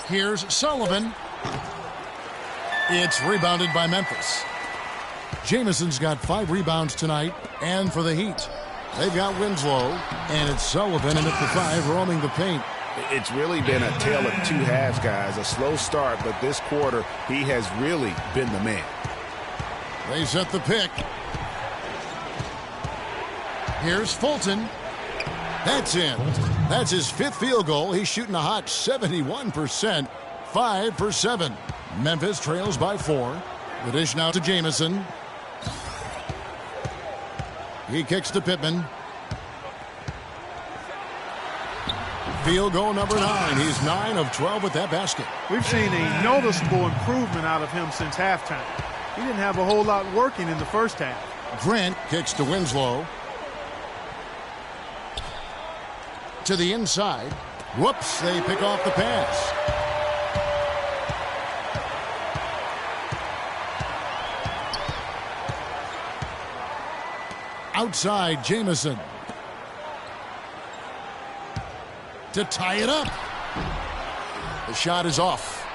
Here's Sullivan. It's rebounded by Memphis. Jamison's got 5 rebounds tonight. And for the Heat, they've got Winslow. And it's Sullivan in at the 5, roaming the paint. It's really been a tale of 2 halves, guys. A slow start, but this quarter, he has really been the man. They set the pick. Here's Fulton. That's in. That's his 5th field goal. He's shooting a hot 71%. 5 for 7. Memphis trails by 4. The dish now to Jamison. He kicks to Pittman. Field goal number 9. He's 9 of 12 with that basket. We've seen a noticeable improvement out of him since halftime. He didn't have a whole lot working in the first half. Grant kicks to Winslow. To the inside. Whoops, they pick off the pass. Outside, Jamison. To tie it up. The shot is off.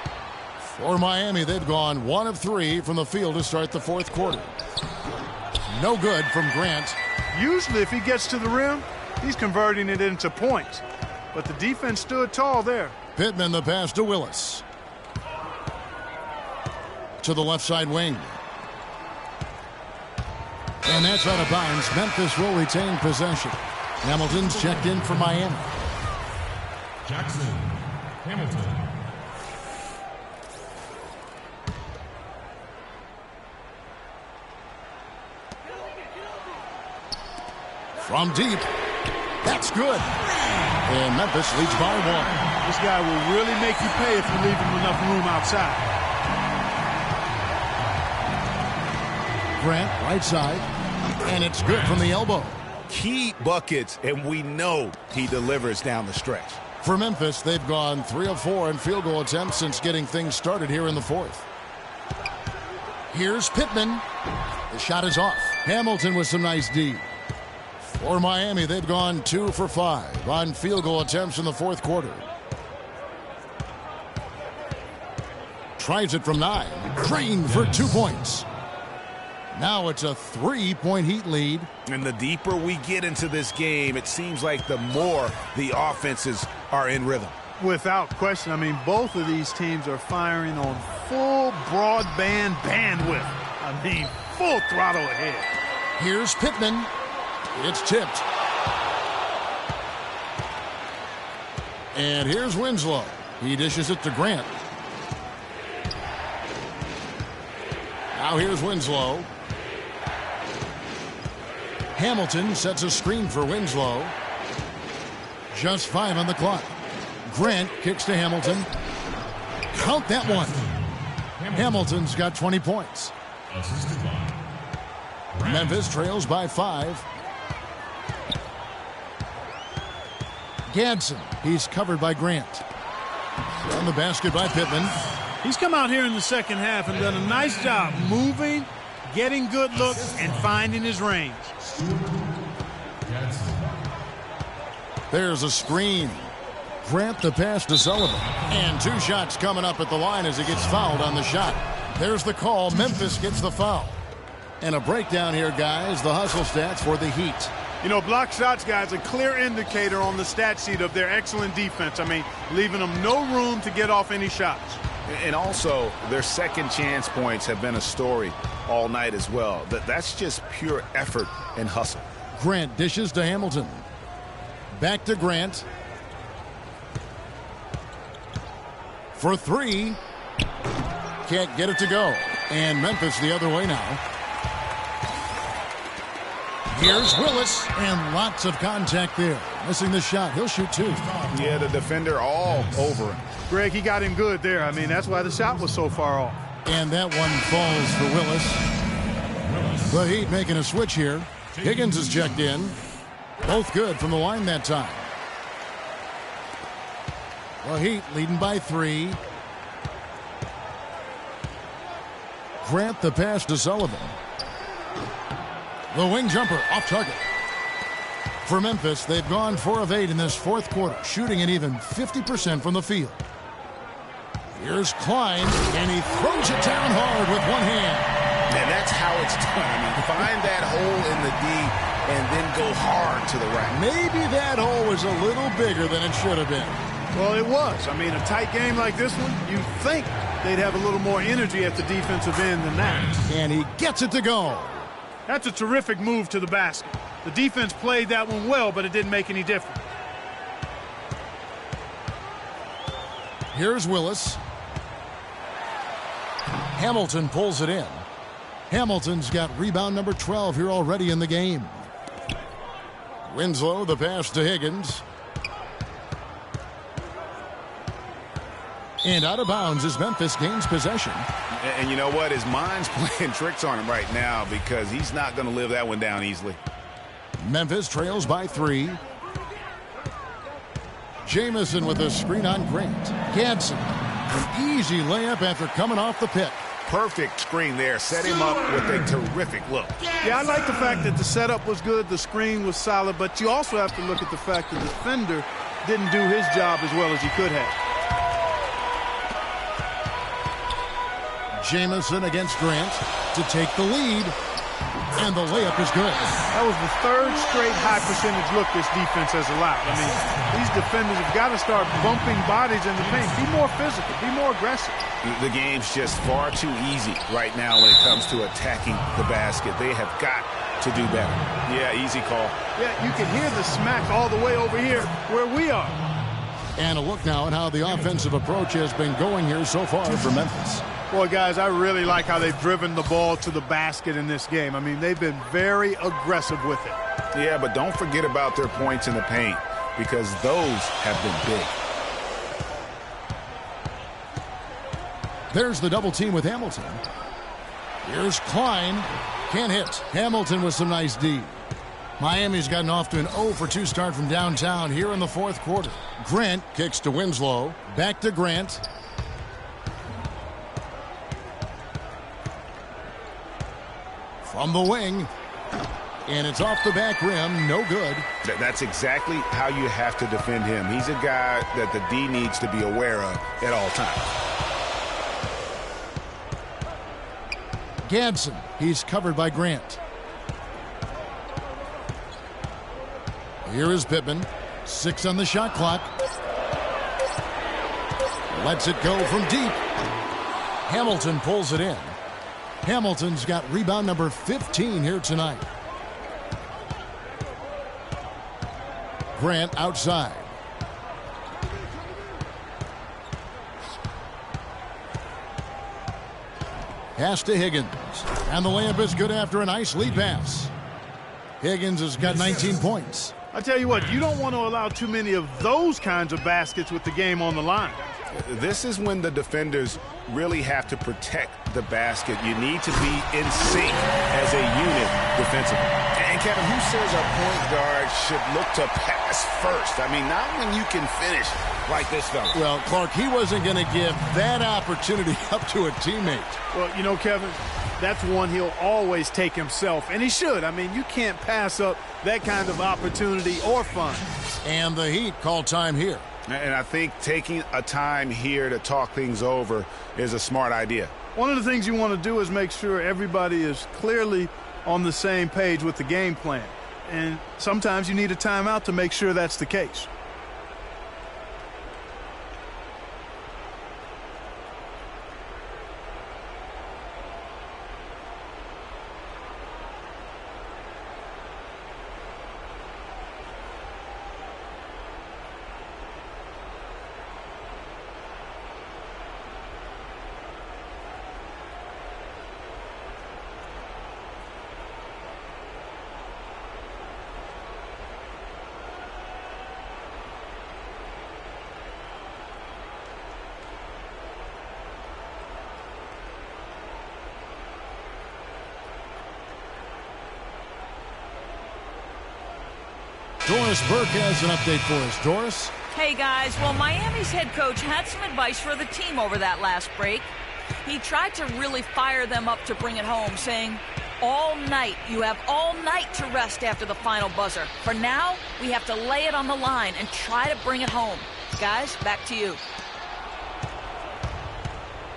For Miami, they've gone 1 of 3 from the field to start the 4th quarter. No good from Grant. Usually if he gets to the rim, he's converting it into points. But the defense stood tall there. Pittman the pass to Willis. To the left side wing. And that's out of bounds. Memphis will retain possession. Hamilton's checked in for Miami. Jackson, Hamilton. From deep. That's good. And Memphis leads by 1. This guy will really make you pay if you leave him enough room outside. Grant, right side. And it's good from the elbow. Key buckets, and we know he delivers down the stretch. For Memphis, they've gone 3 of 4 in field goal attempts since getting things started here in the 4th. Here's Pittman. The shot is off. Hamilton with some nice D. For Miami, they've gone 2 for 5 on field goal attempts in the 4th quarter. Tries it from 9. Crane for 2 points. Now it's a 3-point Heat lead. And the deeper we get into this game, it seems like the more the offenses are in rhythm. Without question. I mean, both of these teams are firing on full broadband bandwidth. I mean, full throttle ahead. Here's Pittman. It's tipped. And here's Winslow. He dishes it to Grant. Now here's Winslow. Hamilton sets a screen for Winslow. Just 5 on the clock. Grant kicks to Hamilton. Count that one. Hamilton's got 20 points. Memphis trails by 5. Gadsden, he's covered by Grant. On the basket by Pittman. He's come out here in the second half and done a nice job moving, getting good looks, and finding his range. There's a screen. Grant the pass to Sullivan. And 2 shots coming up at the line as he gets fouled on the shot. There's the call. Memphis gets the foul. And a breakdown here, guys. The hustle stats for the Heat. You know, block shots, guys, a clear indicator on the stat sheet of their excellent defense. I mean, leaving them no room to get off any shots. And also, their second chance points have been a story all night as well. That's just pure effort and hustle. Grant dishes to Hamilton. Back to Grant. For 3. Can't get it to go. And Memphis the other way now. Here's Willis, and lots of contact there. Missing the shot. He'll shoot 2. Yeah, the defender all over him. Greg, he got him good there. I mean, that's why the shot was so far off. And that one falls for Willis. The Heat making a switch here. Higgins is checked in. Both good from the line that time. The Heat leading by 3. Grant the pass to Sullivan. The wing jumper off target. For Memphis, they've gone 4 of 8 in this 4th quarter, shooting an even 50% from the field. Here's Klein, and he throws it down hard with one hand. And that's how it's done. I mean, find that hole in the D and then go hard to the rack. Maybe that hole was a little bigger than it should have been. Well, it was. I mean, a tight game like this one, you'd think they'd have a little more energy at the defensive end than that. And he gets it to go. That's a terrific move to the basket. The defense played that one well, but it didn't make any difference. Here's Willis. Hamilton pulls it in. Hamilton's got rebound number 12 here already in the game. Winslow, the pass to Higgins. And out of bounds as Memphis gains possession. And you know what? His mind's playing tricks on him right now because he's not going to live that one down easily. Memphis trails by 3. Jamison with a screen on Grant. Gadsden, an easy layup after coming off the pick. Perfect screen there. Set him up with a terrific look. Yeah, I like the fact that the setup was good, the screen was solid, but you also have to look at the fact that the defender didn't do his job as well as he could have. Jamison against Grant to take the lead. And the layup is good. That was the third straight high percentage look this defense has allowed. I mean, these defenders have got to start bumping bodies in the paint. Be more physical. Be more aggressive. The game's just far too easy right now when it comes to attacking the basket. They have got to do better. Yeah, easy call. Yeah, you can hear the smack all the way over here where we are. And a look now at how the offensive approach has been going here so far for Memphis. Boy, guys, I really like how they've driven the ball to the basket in this game. I mean, they've been very aggressive with it. Yeah, but don't forget about their points in the paint because those have been big. There's the double team with Hamilton. Here's Klein. Can't hit. Hamilton with some nice D. Miami's gotten off to an 0 for 2 start from downtown here in the fourth quarter. Grant kicks to Winslow. Back to Grant. From the wing. And it's off the back rim. No good. That's exactly how you have to defend him. He's a guy that the D needs to be aware of at all times. Gadsden. He's covered by Grant. Here is Pittman. 6 on the shot clock. Lets it go from deep. Hamilton pulls it in. Hamilton's got rebound number 15 here tonight. Grant outside. Pass to Higgins. And the layup is good after a nice lead pass. Higgins has got 19 points. I tell you what, you don't want to allow too many of those kinds of baskets with the game on the line. This is when the defenders really have to protect the basket. You need to be in sync as a unit defensively. And Kevin, who says a point guard should look to pass first? I mean, not when you can finish like this fella. Well, Clark, he wasn't going to give that opportunity up to a teammate. Well, you know, Kevin, that's one he'll always take himself, and he should. I mean, you can't pass up that kind of opportunity or fun. And the Heat call time here. And I think taking a time here to talk things over is a smart idea. One of the things you want to do is make sure everybody is clearly on the same page with the game plan. And sometimes you need a timeout to make sure that's the case. Doris Burke has an update for us. Doris? Hey, guys. Well, Miami's head coach had some advice for the team over that last break. He tried to really fire them up to bring it home, saying, all night, you have all night to rest after the final buzzer. For now, we have to lay it on the line and try to bring it home. Guys, back to you.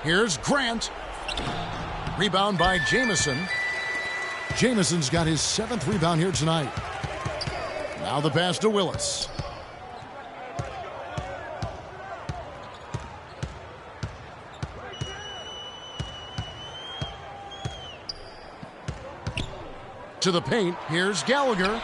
Here's Grant. Rebound by Jamison. Jamison's got his 7th rebound here tonight. Now the pass to Willis. to the paint. Here's Gallagher.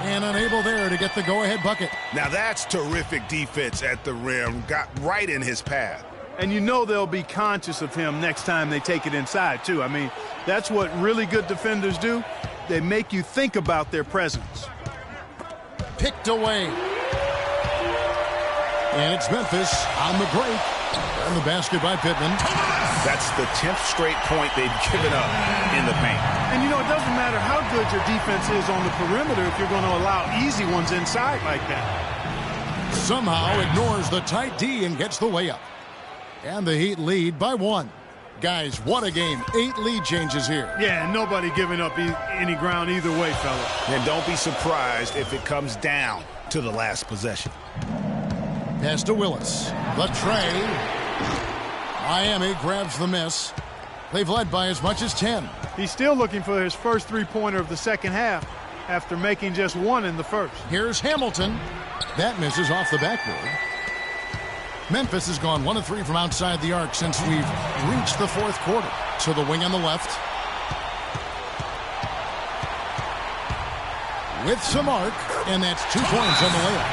And unable there to get the go-ahead bucket. Now that's terrific defense at the rim. Got right in his path. And you know they'll be conscious of him next time they take it inside, too. I mean, that's what really good defenders do. They make you think about their presence. Picked away. And it's Memphis on the break. And the basket by Pittman. That's the 10th straight point they've given up in the paint. And, you know, it doesn't matter how good your defense is on the perimeter if you're going to allow easy ones inside like that. Somehow ignores the tight D and gets the layup. And the Heat lead by 1. Guys, what a game. 8 lead changes here. Yeah, and nobody giving up any ground either way, fella. And don't be surprised if it comes down to the last possession. Pass to Willis. The tray. Miami grabs the miss. They've led by as much as 10. He's still looking for his first three-pointer of the second half after making just one in the first. Here's Hamilton. That misses off the backboard. Memphis has gone 1 of 3 from outside the arc since we've reached the fourth quarter. To the wing on the left. With some arc, and that's 2 points on the layup.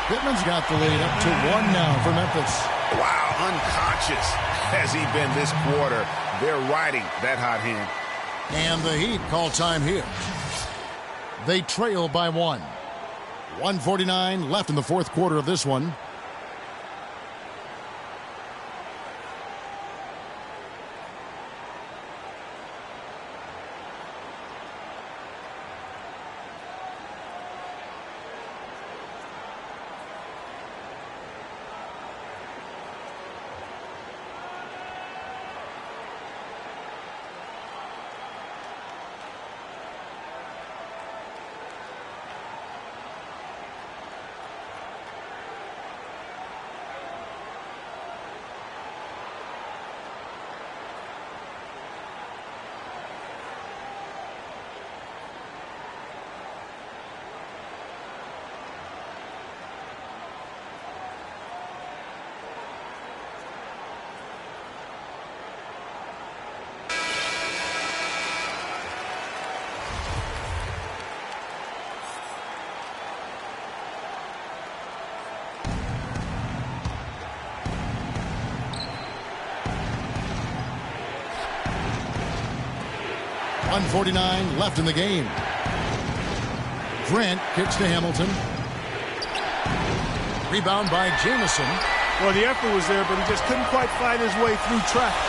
Pittman's got the lead up to 1 now for Memphis. Wow, unconscious has he been this quarter. They're riding that hot hand. And the Heat call time here. They trail by 1. 1:49 left in the fourth quarter of this one. .149 left in the game. Grant kicks to Hamilton. Rebound by Jamison. Well, the effort was there, but he just couldn't quite fight his way through traffic.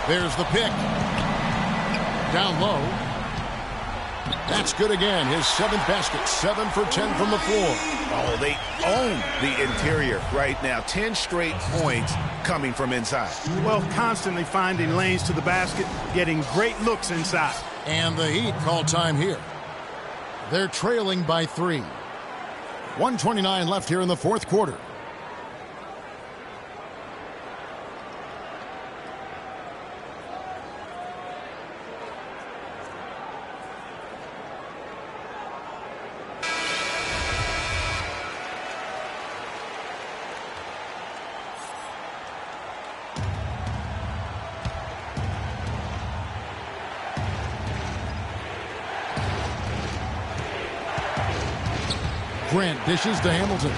There's the pick. Down low. That's good again. His 7th basket. 7 for 10 from the floor. Oh, they own the interior right now. 10 straight points coming from inside. Well, constantly finding lanes to the basket, getting great looks inside. And the Heat call time here. They're trailing by 3. 1:29 left here in the fourth quarter. Grant dishes to Hamilton.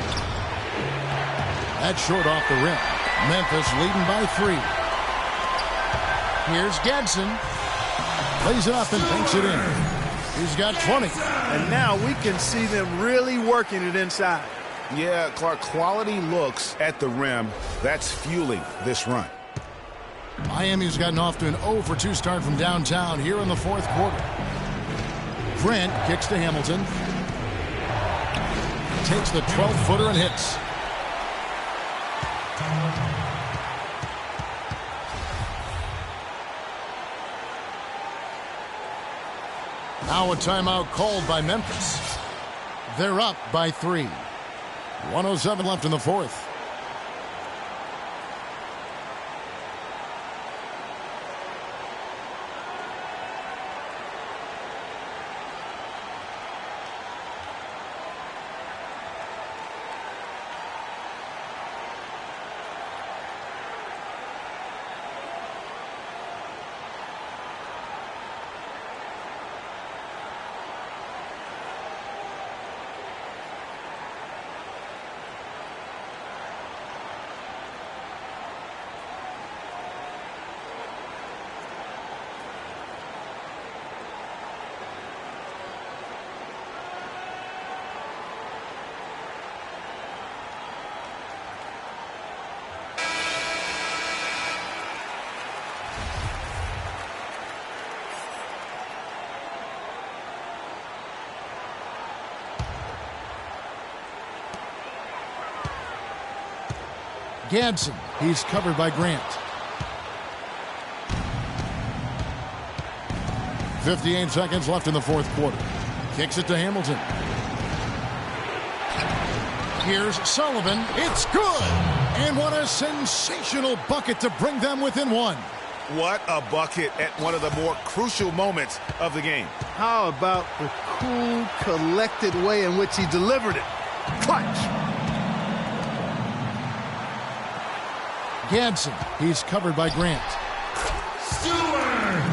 That's short off the rim. Memphis leading by 3. Here's Gadsden. Lays it up and banks it in. He's got 20. And now we can see them really working it inside. Yeah, Clark, quality looks at the rim. That's fueling this run. Miami's gotten off to an 0 for 2 start from downtown here in the fourth quarter. Grant kicks to Hamilton. Takes the 12-footer and hits. Now a timeout called by Memphis. They're up by 3. 1:07 left in the fourth. Gadsden, he's covered by Grant. 58 seconds left in the fourth quarter. Kicks it to Hamilton. Here's Sullivan. It's good. And what a sensational bucket to bring them within one. What a bucket at one of the more crucial moments of the game. How about the cool, collected way in which he delivered it? Clutch. Gadsden, he's covered by Grant. Stewart!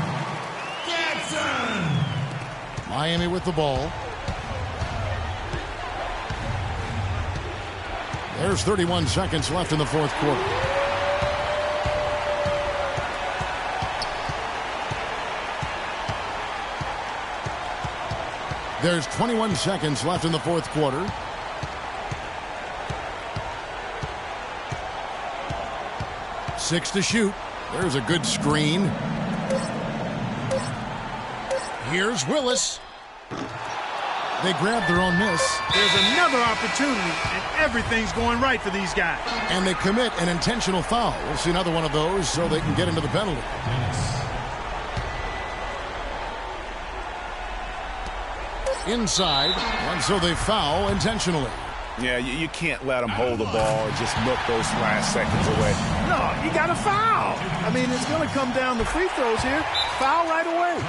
Gadsden! Miami with the ball. There's 31 seconds left in the fourth quarter. There's 21 seconds left in the fourth quarter. Six to shoot. There's a good screen. Here's Willis. They grab their own miss. There's another opportunity, and everything's going right for these guys. And they commit an intentional foul. We'll see another one of those so they can get into the penalty. Inside, and so they foul intentionally. Yeah, you can't let them hold the ball and just milk those last seconds away. No, you got to foul. I mean, it's going to come down to free throws here. Foul right away.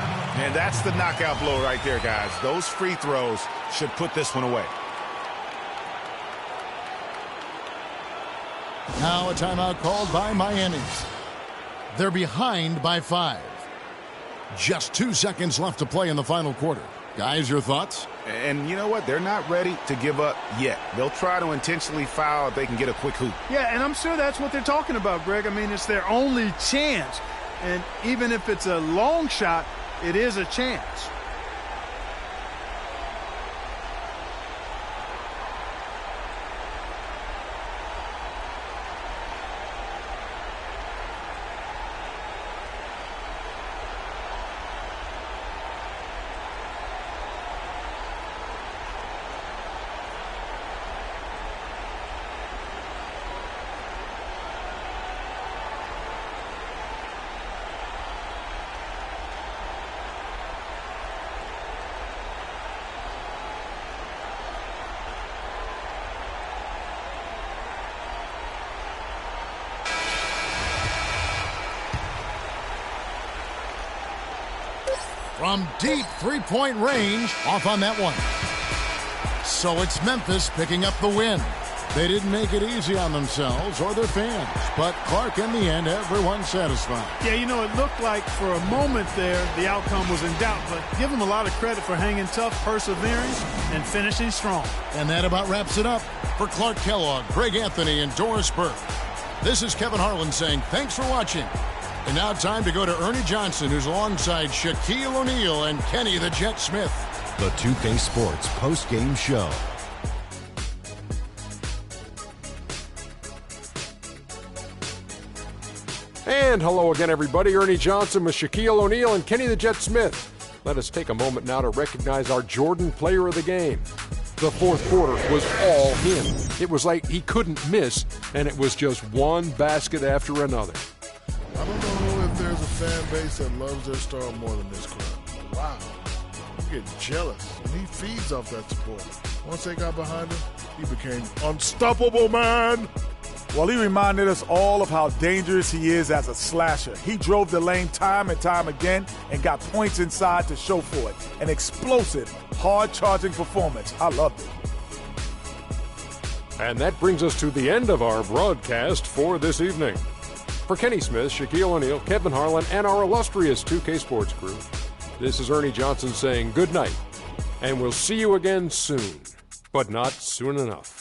And that's the knockout blow right there, guys. Those free throws should put this one away. Now a timeout called by Miami. They're behind by 5. Just 2 seconds left to play in the final quarter. Guys, your thoughts? And you know what? They're not ready to give up yet. They'll try to intentionally foul if they can get a quick hoop. Yeah, and I'm sure that's what they're talking about, Greg. I mean, it's their only chance. And even if it's a long shot, it is a chance. From deep three-point range, off on that one. So it's Memphis picking up the win. They didn't make it easy on themselves or their fans, but Clark, in the end, everyone's satisfied. Yeah, you know, it looked like for a moment there the outcome was in doubt, but give them a lot of credit for hanging tough, persevering, and finishing strong. And that about wraps it up. For Clark Kellogg, Greg Anthony, and Doris Burke, this is Kevin Harlan saying thanks for watching. And now time to go to Ernie Johnson, who's alongside Shaquille O'Neal and Kenny the Jet Smith. The 2K Sports post-game show. And hello again, everybody. Ernie Johnson with Shaquille O'Neal and Kenny the Jet Smith. Let us take a moment now to recognize our Jordan player of the game. The fourth quarter was all him. It was like he couldn't miss, and it was just one basket after another. I don't know if there's a fan base that loves their star more than this crowd. Wow. You get jealous, and he feeds off that support. Once they got behind him, he became unstoppable, man. Well, he reminded us all of how dangerous he is as a slasher. He drove the lane time and time again and got points inside to show for it. An explosive, hard-charging performance. I loved it. And that brings us to the end of our broadcast for this evening. For Kenny Smith, Shaquille O'Neal, Kevin Harlan, and our illustrious 2K Sports crew, this is Ernie Johnson saying good night, and we'll see you again soon, but not soon enough.